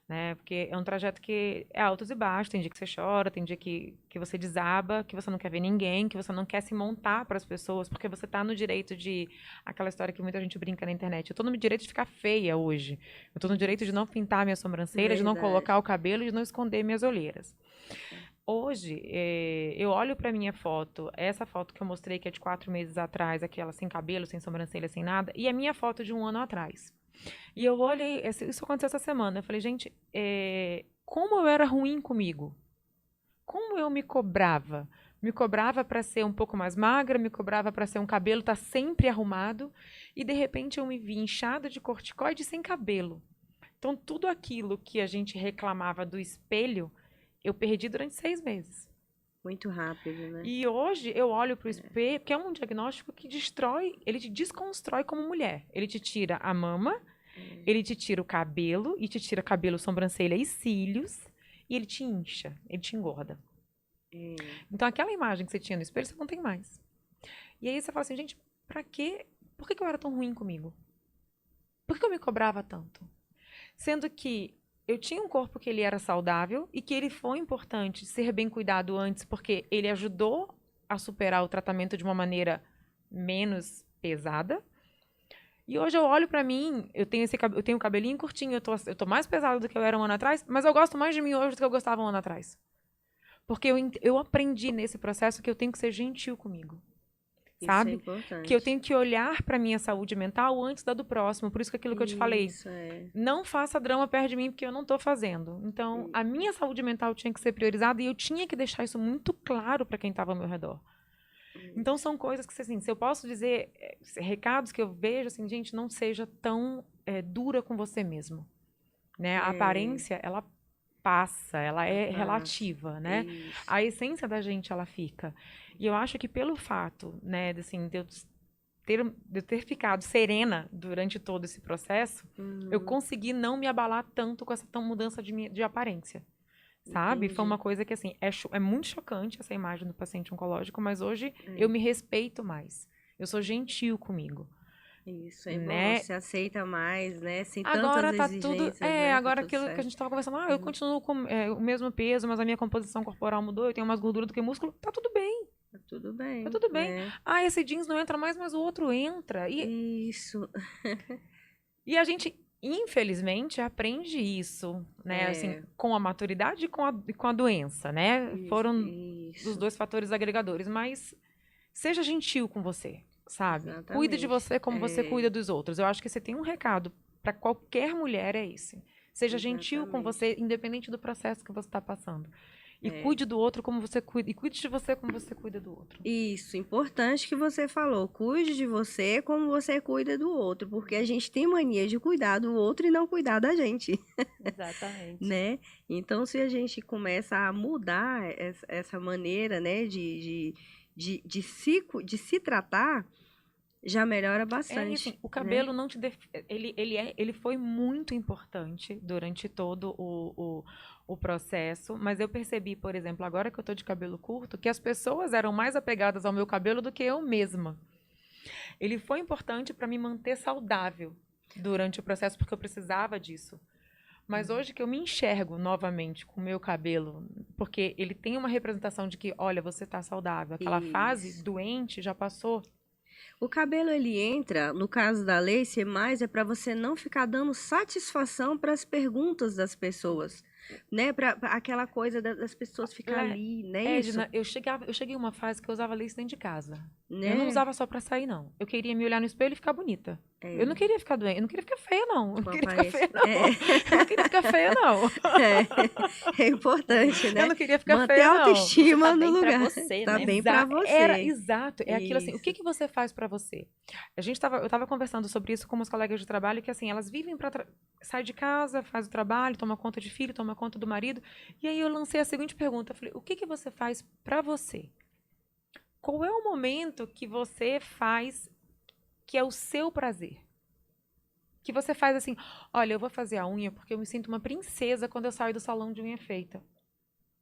né? Porque é um trajeto que é altos e baixos, tem dia que você chora, tem dia que você desaba, que você não quer ver ninguém, que você não quer se montar para as pessoas, porque você tá no direito de aquela história que muita gente brinca na internet. Eu tô no direito de ficar feia hoje. Eu tô no direito de não pintar minha sobrancelha, de não Verdade. colocar o cabelo, de não esconder minhas olheiras. Hoje, eu olho para minha foto, essa foto que eu mostrei que é de 4 meses atrás, aquela sem cabelo, sem sobrancelha, sem nada, e a minha foto de um ano atrás. E eu olhei, isso aconteceu essa semana. Eu falei, gente, como eu era ruim comigo. Como eu me cobrava. Me cobrava para ser um pouco mais magra, me cobrava para ser um cabelo tá sempre arrumado. E de repente eu me vi inchada de corticoide sem cabelo. Então tudo aquilo que a gente reclamava do espelho, eu perdi durante 6 meses. Muito rápido, né? E hoje eu olho para o espelho, porque é um diagnóstico que destrói, ele te desconstrói como mulher. Ele te tira a mama, ele te tira o cabelo, e te tira cabelo, sobrancelha e cílios, e ele te incha, ele te engorda. É, Então aquela imagem que você tinha no espelho, você não tem mais. E aí você fala assim, gente, pra quê? Por que eu era tão ruim comigo? Por que eu me cobrava tanto? Sendo que eu tinha um corpo que ele era saudável e que ele foi importante ser bem cuidado antes, porque ele ajudou a superar o tratamento de uma maneira menos pesada. E hoje eu olho pra mim, eu tenho o cabelinho curtinho, eu tô mais pesada do que eu era um ano atrás, mas eu gosto mais de mim hoje do que eu gostava um ano atrás. Porque eu aprendi nesse processo que eu tenho que ser gentil comigo, isso é sabe? Que eu importante. tenho que olhar pra minha saúde mental antes da do próximo. Por isso que aquilo que eu te falei, Isso é. não faça drama perto de mim, porque eu não tô fazendo. Então, a minha saúde mental tinha que ser priorizada e eu tinha que deixar isso muito claro pra quem estava ao meu redor. Então, são coisas que, assim, se eu posso dizer, recados que eu vejo, assim, gente, não seja tão dura com você mesmo, né? A É, aparência, ela passa, ela é Passa. relativa, né? Isso. A essência da gente, ela fica. E eu acho que pelo fato, né, assim, de eu ter ficado serena durante todo esse processo, eu consegui não me abalar tanto com essa mudança de aparência, sabe? Entendi. Foi uma coisa que, assim, é muito chocante essa imagem do paciente oncológico, mas hoje eu me respeito mais. Eu sou gentil comigo. Isso, é né? bom, se aceita mais, né? Sem Agora tantas tá tudo. exigências, né? Tá Agora tudo aquilo que a certo. gente tava conversando, eu continuo com o mesmo peso, mas a minha composição corporal mudou, eu tenho mais gordura do que músculo, tá tudo bem. Tá tudo bem. Tá tudo bem. né? Esse jeans não entra mais, mas o outro entra. Isso. E a gente, infelizmente, aprende isso, né? Assim, com a maturidade e com a doença, né? Foram os dois fatores agregadores. Mas seja gentil com você, sabe? Exatamente. Cuide de você como você cuida dos outros. Eu acho que você tem um recado para qualquer mulher, é esse. Seja gentil com você, independente do processo que você está passando. E cuide do outro como você cuida. E cuide de você como você cuida do outro. Isso, importante que você falou. Cuide de você como você cuida do outro. Porque a gente tem mania de cuidar do outro e não cuidar da gente. Exatamente. né? Então, se a gente começa a mudar essa maneira, né, de se tratar, já melhora bastante. Assim, o cabelo não te ele foi muito importante durante todo o processo, mas eu percebi, por exemplo, agora que eu tô de cabelo curto, que as pessoas eram mais apegadas ao meu cabelo do que eu mesma. Ele foi importante para me manter saudável durante o processo, porque eu precisava disso. Mas hoje que eu me enxergo novamente com o meu cabelo, porque ele tem uma representação de que, olha, você tá saudável. Aquela fase doente já passou. O cabelo, ele entra, no caso da Lacy, mais é para você não ficar dando satisfação para as perguntas das pessoas, né? Para aquela coisa das pessoas ficar ali, né? Edna, eu cheguei uma fase que eu usava lace dentro de casa. Né? Eu não usava só pra sair, não. Eu queria me olhar no espelho e ficar bonita. Eu não queria ficar doente, eu não queria ficar feia, não. Eu não queria ficar feia, não. Eu não queria ficar feia, não. É importante, né? Eu não queria ficar Manter feia, a não. autoestima Tá no bem pra lugar. você, Tá né? bem pra você. Exato. É aquilo assim, o que você faz pra você? Eu tava conversando sobre isso com umas colegas de trabalho, que assim, elas vivem sai de casa, faz o trabalho, toma conta de filho, toma conta do marido. E aí eu lancei a seguinte pergunta, eu falei, o que você faz pra você? Qual é o momento que você faz que é o seu prazer? Que você faz assim, olha, eu vou fazer a unha porque eu me sinto uma princesa quando eu saio do salão de unha feita.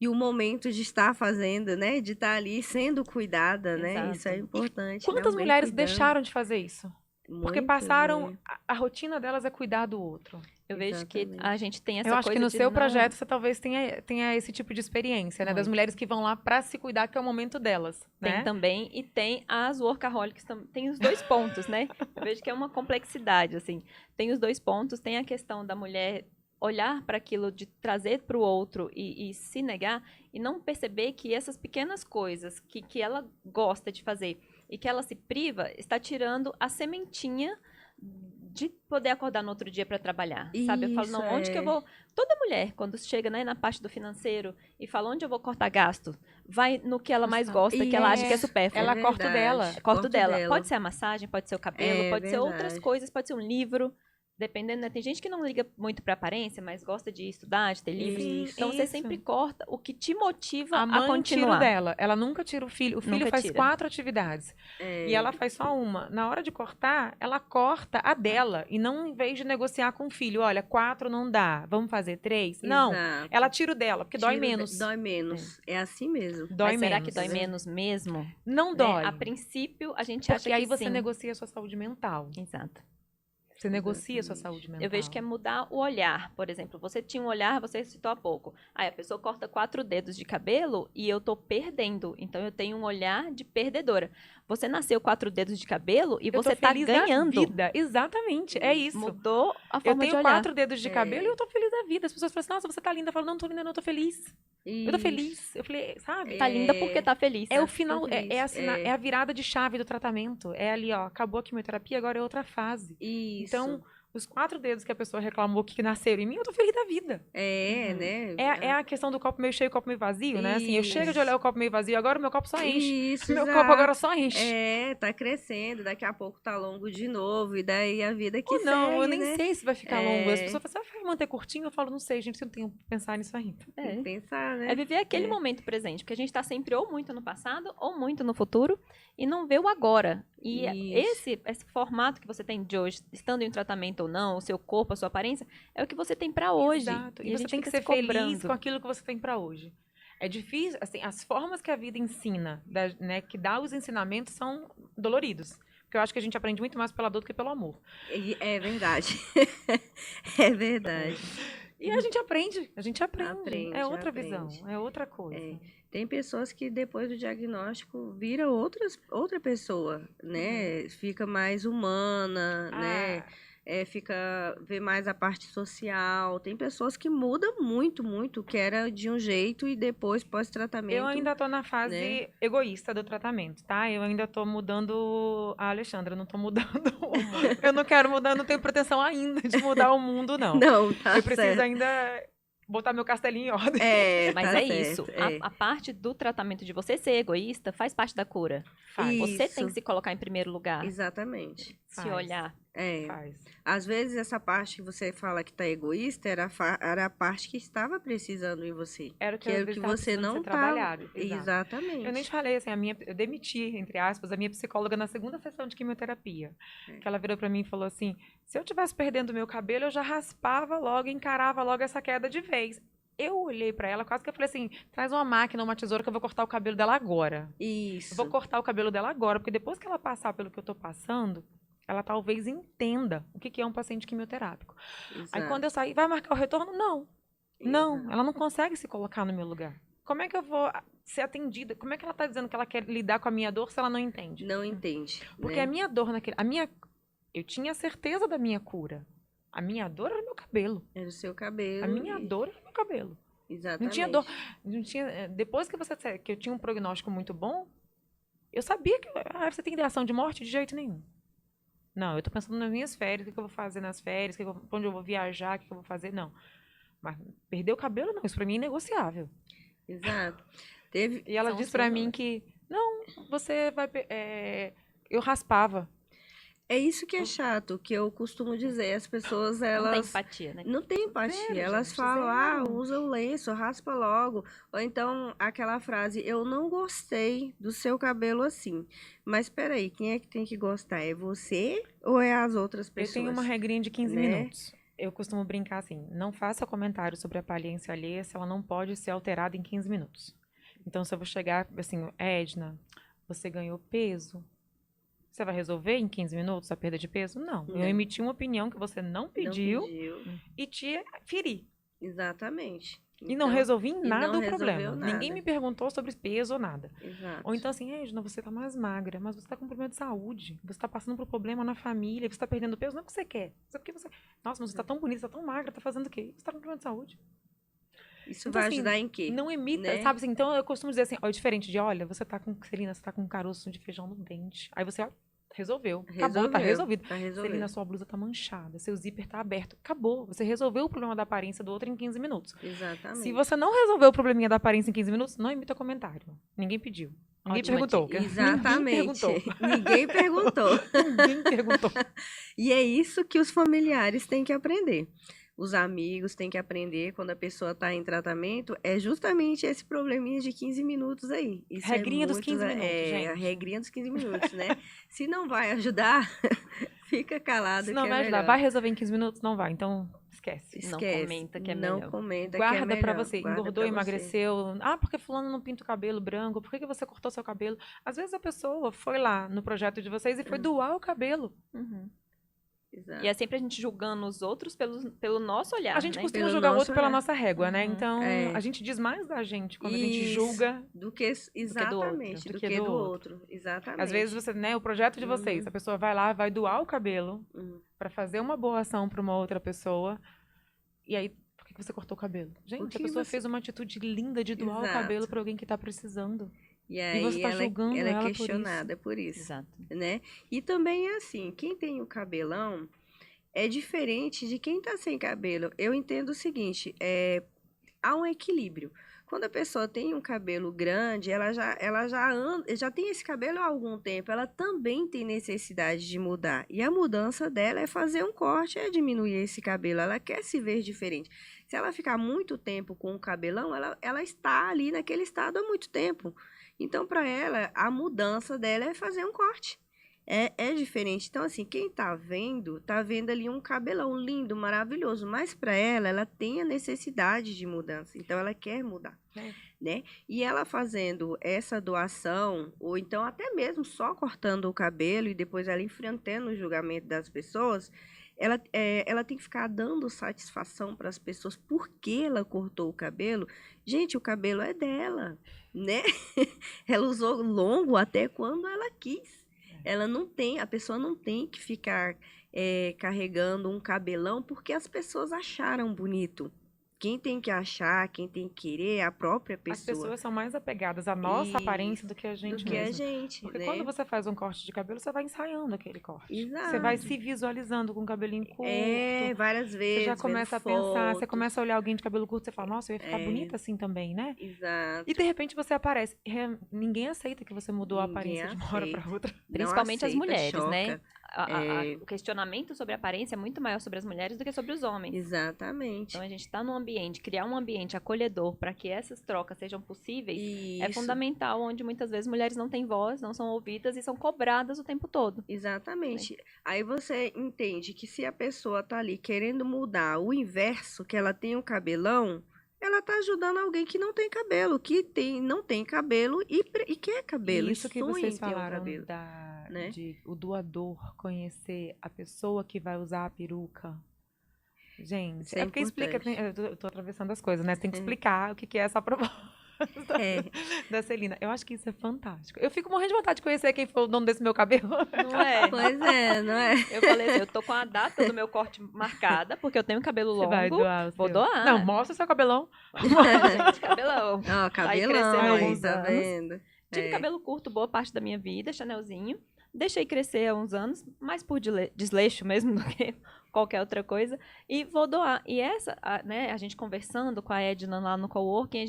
E o momento de estar fazendo, né? De estar ali sendo cuidada, né? Exato. Isso é importante. Quantas né? mulheres Cuidando. deixaram de fazer isso? Porque Muitas, passaram, né? a rotina delas é cuidar do outro. Eu vejo que Exatamente. a gente tem essa Eu acho coisa que no de seu não- projeto você talvez tenha esse tipo de experiência, né? Das Muito. mulheres que vão lá pra se cuidar, que é o momento delas, Tem né? também, e tem as workaholics também. Tem os dois pontos, né? Eu vejo que é uma complexidade, assim. Tem os dois pontos, tem a questão da mulher olhar para aquilo de trazer para o outro e se negar e não perceber que essas pequenas coisas que ela gosta de fazer e que ela se priva, está tirando a sementinha de poder acordar no outro dia para trabalhar, sabe? Eu falo, não, onde que eu vou... Toda mulher, quando chega, né, na parte do financeiro e fala onde eu vou cortar gasto, vai no que ela mais gosta, que ela acha que é supérfluo. Ela corta o dela. Corta o dela. Pode ser a massagem, pode ser o cabelo, pode ser outras verdade. coisas, pode ser um livro. Dependendo, né? Tem gente que não liga muito pra aparência, mas gosta de estudar, de ter livros. Isso. Então você Isso. sempre corta o que te motiva A a mãe tira continuar. o dela. Ela nunca tira o filho. O filho Nunca faz tira. 4 atividades. E ela faz só uma. Na hora de cortar, ela corta a dela. E não, em vez de negociar com o filho, olha, 4 não dá, vamos fazer 3? Não. Exato. Ela tira o dela, porque dói Tira o menos. Dói menos. É assim mesmo. Dói Mas será menos. que dói menos mesmo? Não Né? dói. A princípio, a gente acha Porque que aí você sim. negocia a sua saúde mental. Exato. Você negocia a sua saúde mental. Eu vejo que é mudar o olhar. Por exemplo, você tinha um olhar, você citou há pouco. Aí a pessoa corta 4 dedos de cabelo e eu tô perdendo. Então eu tenho um olhar de perdedora. Você nasceu 4 dedos de cabelo e Eu tô você tá feliz da ganhando. vida. Exatamente, é isso. Mudou a Eu forma de tenho olhar. 4 dedos de cabelo e eu tô feliz da vida. As pessoas falam assim, nossa, você tá linda. Eu falo, não, não tô linda, não, eu tô feliz. Eu tô feliz. Eu falei, sabe? Tá linda porque tá feliz. É o final, feliz. é a virada de chave do tratamento. É ali, ó, acabou a quimioterapia, agora é outra fase. Isso. Então, os 4 dedos que a pessoa reclamou que nasceram em mim, eu tô feliz da vida. né? É a questão do copo meio cheio e copo meio vazio, né? Assim, eu Isso. chego de olhar o copo meio vazio, agora o meu copo só enche. Isso, Meu exato. copo agora só enche. Tá crescendo, daqui a pouco tá longo de novo, e daí a vida que Ou não, segue, eu nem né? sei se vai ficar longo. As pessoas falam assim, manter curtinho? Eu falo, não sei, gente, eu não tenho que pensar nisso ainda. Tem que pensar, né? É viver aquele momento presente, porque a gente está sempre ou muito no passado ou muito no futuro e não vê o agora. E Isso. esse formato que você tem de hoje, estando em tratamento ou não, o seu corpo, a sua aparência, é o que você tem para hoje. Exato. E E a você gente tem que fica ser se feliz cobrando. com aquilo que você tem pra hoje. É difícil, assim, as formas que a vida ensina, né, que dá os ensinamentos são doloridos. Porque eu acho que a gente aprende muito mais pela dor do que pelo amor. É verdade. É verdade. E a gente aprende. Aprende, É outra aprende. visão, é outra coisa. Tem pessoas que depois do diagnóstico vira outra pessoa, né? Fica mais humana, né? Vê mais a parte social. Tem pessoas que mudam muito, muito, que era de um jeito e depois, Eu pós-tratamento, ainda tô na fase né? egoísta do tratamento, tá? Eu ainda tô mudando a Alexandra, eu não tô mudando o mundo. Eu não quero mudar, eu não tenho pretensão ainda de mudar o mundo, não. Não, tá Eu preciso certo. ainda botar meu castelinho em ordem. Mas Tá é certo, isso. A parte do tratamento de você ser egoísta faz parte da cura. Faz. Você tem Isso. que se colocar em primeiro lugar. Exatamente. Se Faz. olhar. Faz. Às vezes essa parte que você fala que tá egoísta era a parte que estava precisando em você. Era o que Que eu era o que você não ser estava. trabalhado. Exato. Exatamente. Eu nem te falei, assim, eu demiti, entre aspas, a minha psicóloga na segunda sessão de quimioterapia. Que ela virou pra mim e falou assim, se eu tivesse perdendo meu cabelo, eu já raspava logo, encarava logo essa queda de vez. Eu olhei pra ela, quase que eu falei assim, traz uma máquina, uma tesoura que eu vou cortar o cabelo dela agora. Isso. Eu vou cortar o cabelo dela agora, porque depois que ela passar pelo que eu tô passando, ela talvez entenda o que é um paciente quimioterápico. Aí quando eu sair, vai marcar o retorno? Não. Não, ela não consegue se colocar no meu lugar. Como é que eu vou ser atendida? Como é que ela tá dizendo que ela quer lidar com a minha dor se ela não entende? Não entende. Porque né? a minha dor eu tinha certeza da minha cura. A minha dor era o meu cabelo. Era o seu cabelo. A minha dor era o meu cabelo. Exatamente. Não tinha dor. Não tinha, depois que eu tinha um prognóstico muito bom, eu sabia que você tem ideação de morte? De jeito nenhum. Não, eu tô pensando nas minhas férias, o que eu vou fazer nas férias, onde eu vou viajar, o que eu vou fazer, não. Mas perder o cabelo, não, isso pra mim é inegociável. Exato. E ela disse pra mim que, não, você vai... eu raspava. É isso que é chato, que eu costumo dizer. As pessoas, elas... Não tem empatia, né? Não tem empatia. Zero, Elas gente, falam, zero. usa o lenço, raspa logo. Ou então, aquela frase, eu não gostei do seu cabelo assim. Mas, peraí, quem é que tem que gostar? É você ou é as outras pessoas? Eu tenho uma regrinha de 15 né? minutos. Eu costumo brincar assim, não faça comentário sobre a aparência alheia se ela não pode ser alterada em 15 minutos. Então, se eu vou chegar assim, Edna, você ganhou peso? Você vai resolver em 15 minutos a perda de peso? Não. Eu emiti uma opinião que você não pediu. E te feri. Exatamente. E não resolvi em nada não o problema. resolveu nada. Ninguém me perguntou sobre peso ou nada. Exato. Ou então assim, Edna, você tá mais magra, mas você tá com problema de saúde. Você tá passando por problema na família, você tá perdendo peso, não é o que você quer. Isso é porque você... Nossa, mas você tá tão bonita, você tá tão magra, tá fazendo o quê? Você tá com problema de saúde. Isso Então, vai assim, ajudar em quê? Não imita, né? sabe assim? Então eu costumo dizer assim, ó, diferente de, olha, você tá com, Celina, você tá com um caroço de feijão no dente. Aí você, ó, resolveu. Acabou, tá resolvido. Tá resolvido. Celina, sua blusa tá manchada, seu zíper tá aberto. Acabou. Você resolveu o problema da aparência do outro em 15 minutos. Exatamente. Se você não resolveu o probleminha da aparência em 15 minutos, não emita comentário. Ninguém pediu. Ninguém perguntou. Exatamente. Ninguém perguntou. Ninguém perguntou. E é isso que os familiares têm que aprender. Os amigos têm que aprender quando a pessoa está em tratamento, é justamente esse probleminha de 15 minutos aí. Isso regrinha dos 15 minutos, gente. A regrinha dos 15 minutos, né? Se não vai ajudar, fica calado. Se não que vai é ajudar, melhor. vai resolver em 15 minutos? Não vai, então esquece. Não comenta que é melhor. Não comenta Guarda que é melhor. pra você, Guarda engordou, pra emagreceu. Ah, porque fulano não pinta o cabelo branco? Por que você cortou seu cabelo? Às vezes a pessoa foi lá no projeto de vocês e foi doar o cabelo. Uhum. Exato. E é sempre a gente julgando os outros pelo nosso olhar. A gente né? costuma Pelo julgar o nosso outro pela olhar. nossa régua, né? Uhum. Então, a gente diz mais da gente quando a gente Isso, julga. do que exatamente, do que do outro. Exatamente. Às vezes você, né, o projeto de vocês, a pessoa vai lá, vai doar o cabelo pra fazer uma boa ação pra uma outra pessoa. E aí, por que você cortou o cabelo? Gente, Porque a pessoa você- fez uma atitude linda de doar o Exato. cabelo pra alguém que tá precisando. E aí você tá julgando ela é ela por isso. questionada por isso, Exato. né? E também é assim, quem tem o cabelão é diferente de quem tá sem cabelo. Eu entendo o seguinte, há um equilíbrio. Quando a pessoa tem um cabelo grande, já tem esse cabelo há algum tempo, ela também tem necessidade de mudar. E a mudança dela é fazer um corte, é diminuir esse cabelo. Ela quer se ver diferente. Se ela ficar muito tempo com o cabelão, ela está ali naquele estado há muito tempo. Então, para ela, a mudança dela é fazer um corte. É diferente. Então, assim, quem tá vendo ali um cabelão lindo, maravilhoso. Mas para ela tem a necessidade de mudança. Então, ela quer mudar, né? E ela fazendo essa doação, ou então até mesmo só cortando o cabelo e depois ela enfrentando o julgamento das pessoas, ela tem que ficar dando satisfação para as pessoas porque ela cortou o cabelo. Gente, o cabelo é dela, né? Ela usou longo até quando ela quis. A pessoa não tem que ficar carregando um cabelão porque as pessoas acharam bonito. Quem tem que achar, quem tem que querer é a própria As pessoa. pessoas são mais apegadas à nossa aparência do que a gente do que a mesmo. gente, Porque né? quando você faz um corte de cabelo, você vai ensaiando aquele corte. Exato. Você vai se visualizando com o cabelinho curto. Várias vezes. Você já começa a vendo pensar, você fotos. começa a olhar alguém de cabelo curto, você fala, nossa, eu ia ficar bonita assim também, né? Exato. E de repente você aparece. Ninguém aceita que você mudou a Ninguém aparência de uma hora aceita. para outra. Principalmente as aceita, mulheres, né? choca. O questionamento sobre a aparência é muito maior sobre as mulheres do que sobre os homens. Exatamente. Então, a gente está num ambiente, criar um ambiente acolhedor para que essas trocas sejam possíveis é Isso. fundamental, onde muitas vezes mulheres não têm voz, não são ouvidas e são cobradas o tempo todo. Exatamente. Aí você entende que se a pessoa tá ali querendo mudar o inverso, que ela tem um cabelão, ela tá ajudando alguém que não tem cabelo, não tem cabelo e quer cabelo. E isso que sonha vocês em ter um falaram cabelo, né? de o doador conhecer a pessoa que vai usar a peruca. Gente, Isso é porque explica, importante. eu tô atravessando as coisas, né? Você tem que explicar o que é essa proposta da Celina. Eu acho que isso é fantástico. Eu fico morrendo de vontade de conhecer quem foi o dono desse meu cabelo. Não é? Pois é, não é? Eu falei assim, eu tô com a data do meu corte marcada, porque eu tenho cabelo longo. Você vai doar o Vou seu. doar. Não, mostra o seu cabelão. Gente, cabelão. Ó, cabelão, crescendo aí, alguns tá anos. vendo? Tive cabelo curto boa parte da minha vida, Chanelzinho. Deixei crescer há uns anos, mais por desleixo mesmo do que qualquer outra coisa. E vou doar. E né, a gente conversando com a Edna lá no coworking,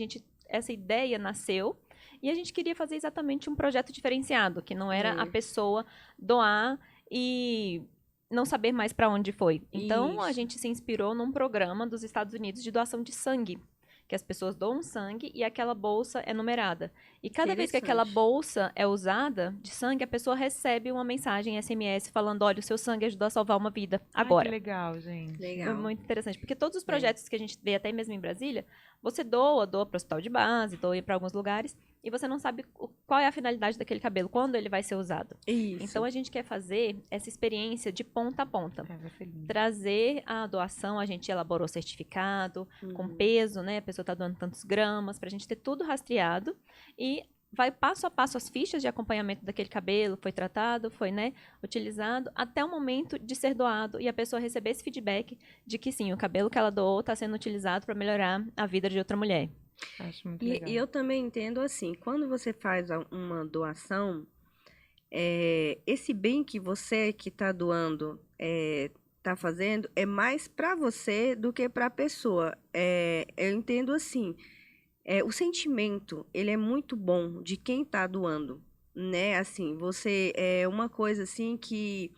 essa ideia nasceu. E a gente queria fazer exatamente um projeto diferenciado, que não era a pessoa doar e não saber mais para onde foi. Então, a gente se inspirou num programa dos Estados Unidos de doação de sangue, que as pessoas doam sangue e aquela bolsa é numerada. E cada vez que aquela bolsa é usada de sangue, a pessoa recebe uma mensagem SMS falando, olha, o seu sangue ajudou a salvar uma vida agora. Que legal, gente. É muito interessante, porque todos os projetos que a gente vê até mesmo em Brasília, você doa para o hospital de base, doa para alguns lugares, e você não sabe qual é a finalidade daquele cabelo, quando ele vai ser usado. Isso. Então, a gente quer fazer essa experiência de ponta a ponta. Vai ser lindo. Trazer a doação, a gente elaborou certificado, com peso, né? A pessoa está doando tantos gramas, para a gente ter tudo rastreado. E vai passo a passo as fichas de acompanhamento daquele cabelo, foi tratado, foi, né, utilizado, até o momento de ser doado e a pessoa receber esse feedback de que sim, o cabelo que ela doou está sendo utilizado para melhorar a vida de outra mulher. Acho muito legal. E eu também entendo assim, quando você faz uma doação, esse bem que você que está doando está fazendo é mais para você do que para a pessoa. Eu entendo assim, o sentimento, ele é muito bom de quem está doando, né? Assim, você é uma coisa assim que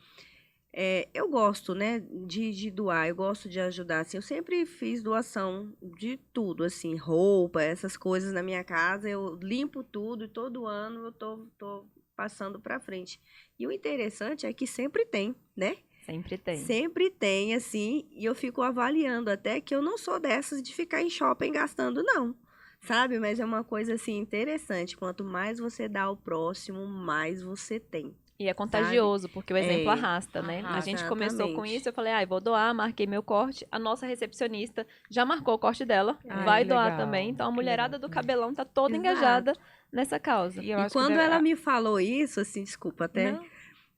eu gosto, né, de doar, eu gosto de ajudar, assim, eu sempre fiz doação de tudo, assim, roupa, essas coisas na minha casa, eu limpo tudo e todo ano eu tô passando para frente. E o interessante é que sempre tem, né? Sempre tem. Sempre tem, assim, e eu fico avaliando até que eu não sou dessas de ficar em shopping gastando, não. Sabe? Mas é uma coisa, assim, interessante. Quanto mais você dá ao próximo, mais você tem. E é contagioso, porque o exemplo arrasta, né? Arrasta. A gente começou com Exatamente. isso, eu falei, vou doar, marquei meu corte. A nossa recepcionista já marcou o corte dela, Ai, vai que doar legal, também. Então, a que mulherada legal do também. cabelão tá toda Exato. engajada nessa causa. E eu E acho que quando ela me falou isso, assim, desculpa, até... Não.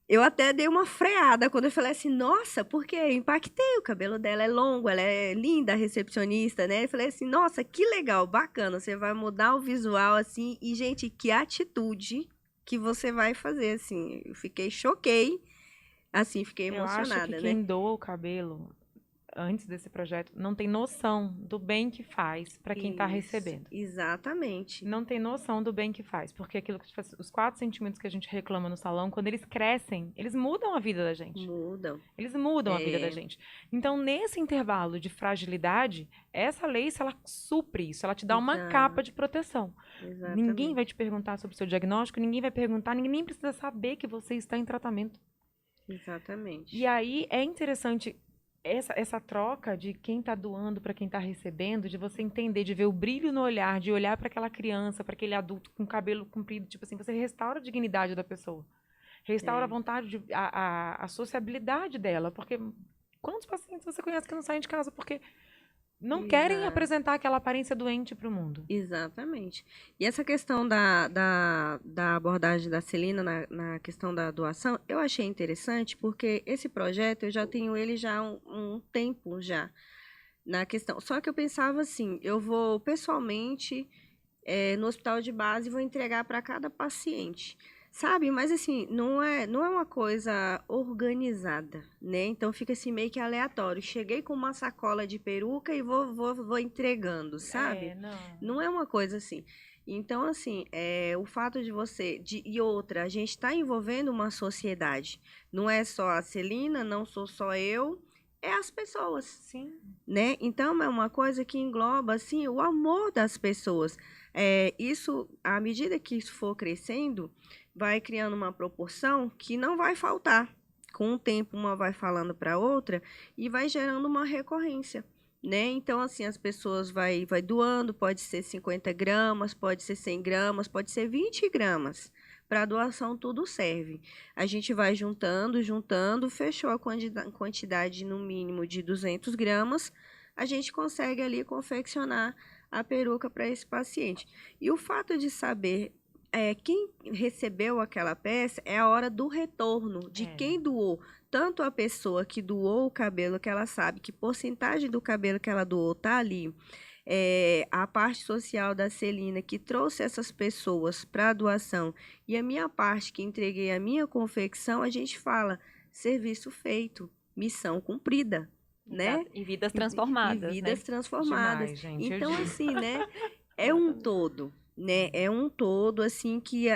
Eu até dei uma freada quando eu falei assim, nossa, porque eu impactei, o cabelo dela é longo, ela é linda, a recepcionista, né? Eu falei assim, nossa, que legal, bacana, você vai mudar o visual, assim, e, gente, que atitude que você vai fazer, assim, eu choquei, assim, fiquei Eu acho emocionada, que né? quem doa o cabelo antes desse projeto, não tem noção do bem que faz para quem está Isso, recebendo. exatamente. Não tem noção do bem que faz. Porque aquilo que os 4 centímetros que a gente reclama no salão, quando eles crescem, eles mudam a vida da gente. Mudam. Eles mudam a vida da É. gente. Então, nesse intervalo de fragilidade, essa lace, ela supre isso. Ela te dá uma Exato. capa de proteção. Exatamente. Ninguém vai te perguntar sobre o seu diagnóstico, ninguém vai perguntar, ninguém nem precisa saber que você está em tratamento. Exatamente. E aí é interessante essa troca de quem está doando para quem está recebendo, de você entender, de ver o brilho no olhar, de olhar para aquela criança, para aquele adulto com cabelo comprido, tipo assim, você restaura a dignidade da pessoa. Restaura a vontade, a sociabilidade dela, porque quantos pacientes você conhece que não saem de casa porque não querem Exato. apresentar aquela aparência doente para o mundo? Exatamente. E essa questão da abordagem da Celina na questão da doação, eu achei interessante porque esse projeto eu já tenho ele já há um tempo já na questão. Só que eu pensava assim, eu vou pessoalmente no hospital de base e vou entregar para cada paciente. Sabe, mas assim, não é uma coisa organizada, né? Então fica assim meio que aleatório. Cheguei com uma sacola de peruca e vou entregando, sabe? Não é uma coisa assim. Então, assim, o fato de você. E outra, a gente está envolvendo uma sociedade. Não é só a Celina, não sou só eu, é as pessoas, Sim. né? Então é uma coisa que engloba assim o amor das pessoas. Isso, à medida que isso for crescendo, vai criando uma proporção que não vai faltar. Com o tempo, uma vai falando para a outra e vai gerando uma recorrência, né? Então, assim, as pessoas vai doando, pode ser 50 gramas, pode ser 100 gramas, pode ser 20 gramas. Para doação, tudo serve. A gente vai juntando, fechou a quantidade no mínimo de 200 gramas, a gente consegue ali confeccionar a peruca para esse paciente. E o fato de saber quem recebeu aquela peça é a hora do retorno de quem doou. Tanto a pessoa que doou o cabelo, que ela sabe que porcentagem do cabelo que ela doou está ali. A parte social da Celina que trouxe essas pessoas para a doação e a minha parte que entreguei a minha confecção, a gente fala serviço feito, missão cumprida, né? Exato. E vidas transformadas, E vidas né? transformadas. Demais, gente, eu Então, digo. assim, né? É um todo, né? É um todo, assim, que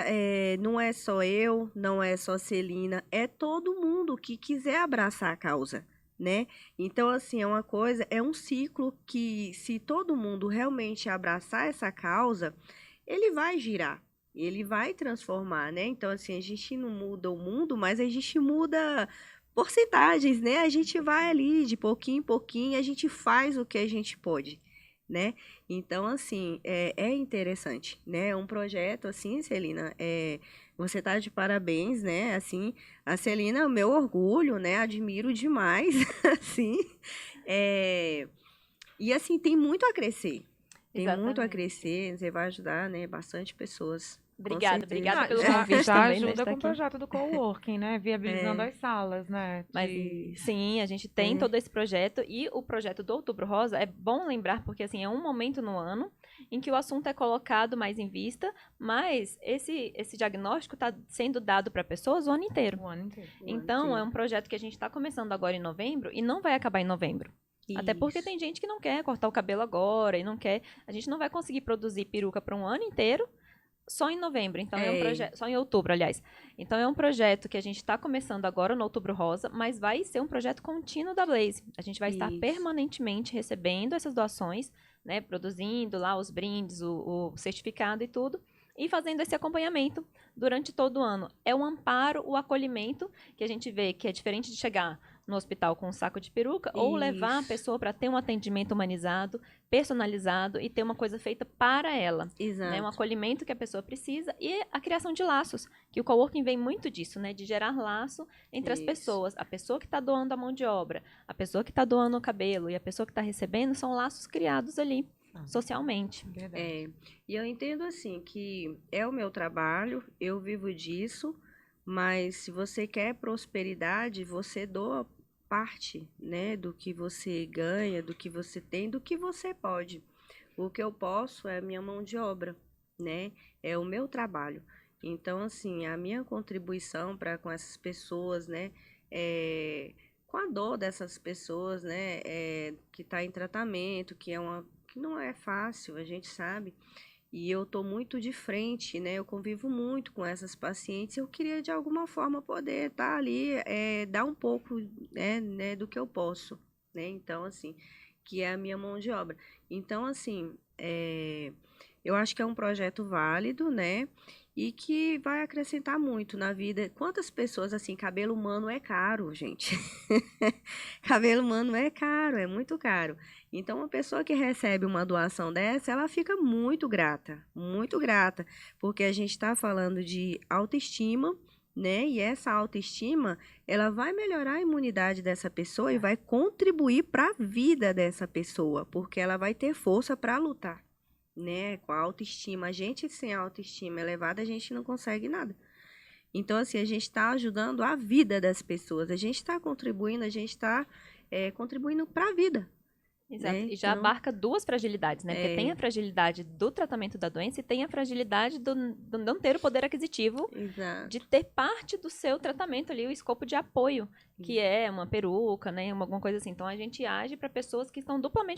não é só eu, não é só Celina, é todo mundo que quiser abraçar a causa, né? Então, assim, é uma coisa, é um ciclo que, se todo mundo realmente abraçar essa causa, ele vai girar, ele vai transformar, né? Então, assim, a gente não muda o mundo, mas a gente muda porcentagens, né? A gente vai ali de pouquinho em pouquinho, a gente faz o que a gente pode, né? Então, assim, é interessante, né? É um projeto, assim, Celina, você tá de parabéns, né? Assim, a Celina é o meu orgulho, né? Admiro demais, assim. E, assim, tem muito a crescer. Tem muito a Exatamente. crescer, você vai ajudar, né? Bastante pessoas. Obrigada, certeza. obrigada pelo já, convite já também, né, de ajuda estar com o aqui. projeto do coworking, né? Viabilizando as salas, né? Mas sim, a gente tem todo esse projeto e o projeto do Outubro Rosa é bom lembrar porque assim é um momento no ano em que o assunto é colocado mais em vista, mas esse diagnóstico está sendo dado para pessoas o ano inteiro. O ano inteiro. Então é um projeto que a gente está começando agora em novembro e não vai acabar em novembro. Até porque Isso. tem gente que não quer cortar o cabelo agora e não quer. A gente não vai conseguir produzir peruca para um ano inteiro só em novembro. Então é um projeto. Só em outubro, aliás. Então é um projeto que a gente está começando agora no Outubro Rosa, mas vai ser um projeto contínuo da Blaze. A gente vai estar Isso. permanentemente recebendo essas doações, né? Produzindo lá os brindes, o certificado e tudo. E fazendo esse acompanhamento durante todo o ano. É um amparo, o acolhimento, que a gente vê que é diferente de chegar no hospital com um saco de peruca ou levar a Isso. pessoa para ter um atendimento humanizado, personalizado e ter uma coisa feita para ela. Exato. Né? Um acolhimento que a pessoa precisa e a criação de laços, que o coworking vem muito disso, né? De gerar laço entre as Isso. pessoas. A pessoa que está doando a mão de obra, a pessoa que está doando o cabelo e a pessoa que está recebendo são laços criados ali socialmente. Verdade. E eu entendo assim que é o meu trabalho, eu vivo disso, mas se você quer prosperidade, você doa parte, né, do que você ganha, do que você tem, do que você pode. O que eu posso é a minha mão de obra, né? É o meu trabalho. Então, assim, a minha contribuição para com essas pessoas, né, com a dor dessas pessoas, né, que tá em tratamento, que não é fácil, a gente sabe. E eu tô muito de frente, né? Eu convivo muito com essas pacientes. Eu queria, de alguma forma, poder estar ali, dar um pouco, né, do que eu posso, né? Então, assim, que é a minha mão de obra. Então, assim, eu acho que é um projeto válido, né? E que vai acrescentar muito na vida. Quantas pessoas, assim, cabelo humano é caro, gente. Cabelo humano é caro, é muito caro. Então, uma pessoa que recebe uma doação dessa, ela fica muito grata, porque a gente está falando de autoestima, né? E essa autoestima, ela vai melhorar a imunidade dessa pessoa e vai contribuir para a vida dessa pessoa, porque ela vai ter força para lutar, né? Com a autoestima. A gente sem autoestima elevada, a gente não consegue nada. Então, assim, a gente está ajudando a vida das pessoas, a gente está contribuindo, a gente está contribuindo para a vida. Exato. Né? E já Então, abarca duas fragilidades, né? Porque tem a fragilidade do tratamento da doença e tem a fragilidade do não ter o poder aquisitivo exato. de ter parte do seu tratamento ali, o escopo de apoio, que é uma peruca, né? Alguma coisa assim. Então, a gente age para pessoas que estão duplamente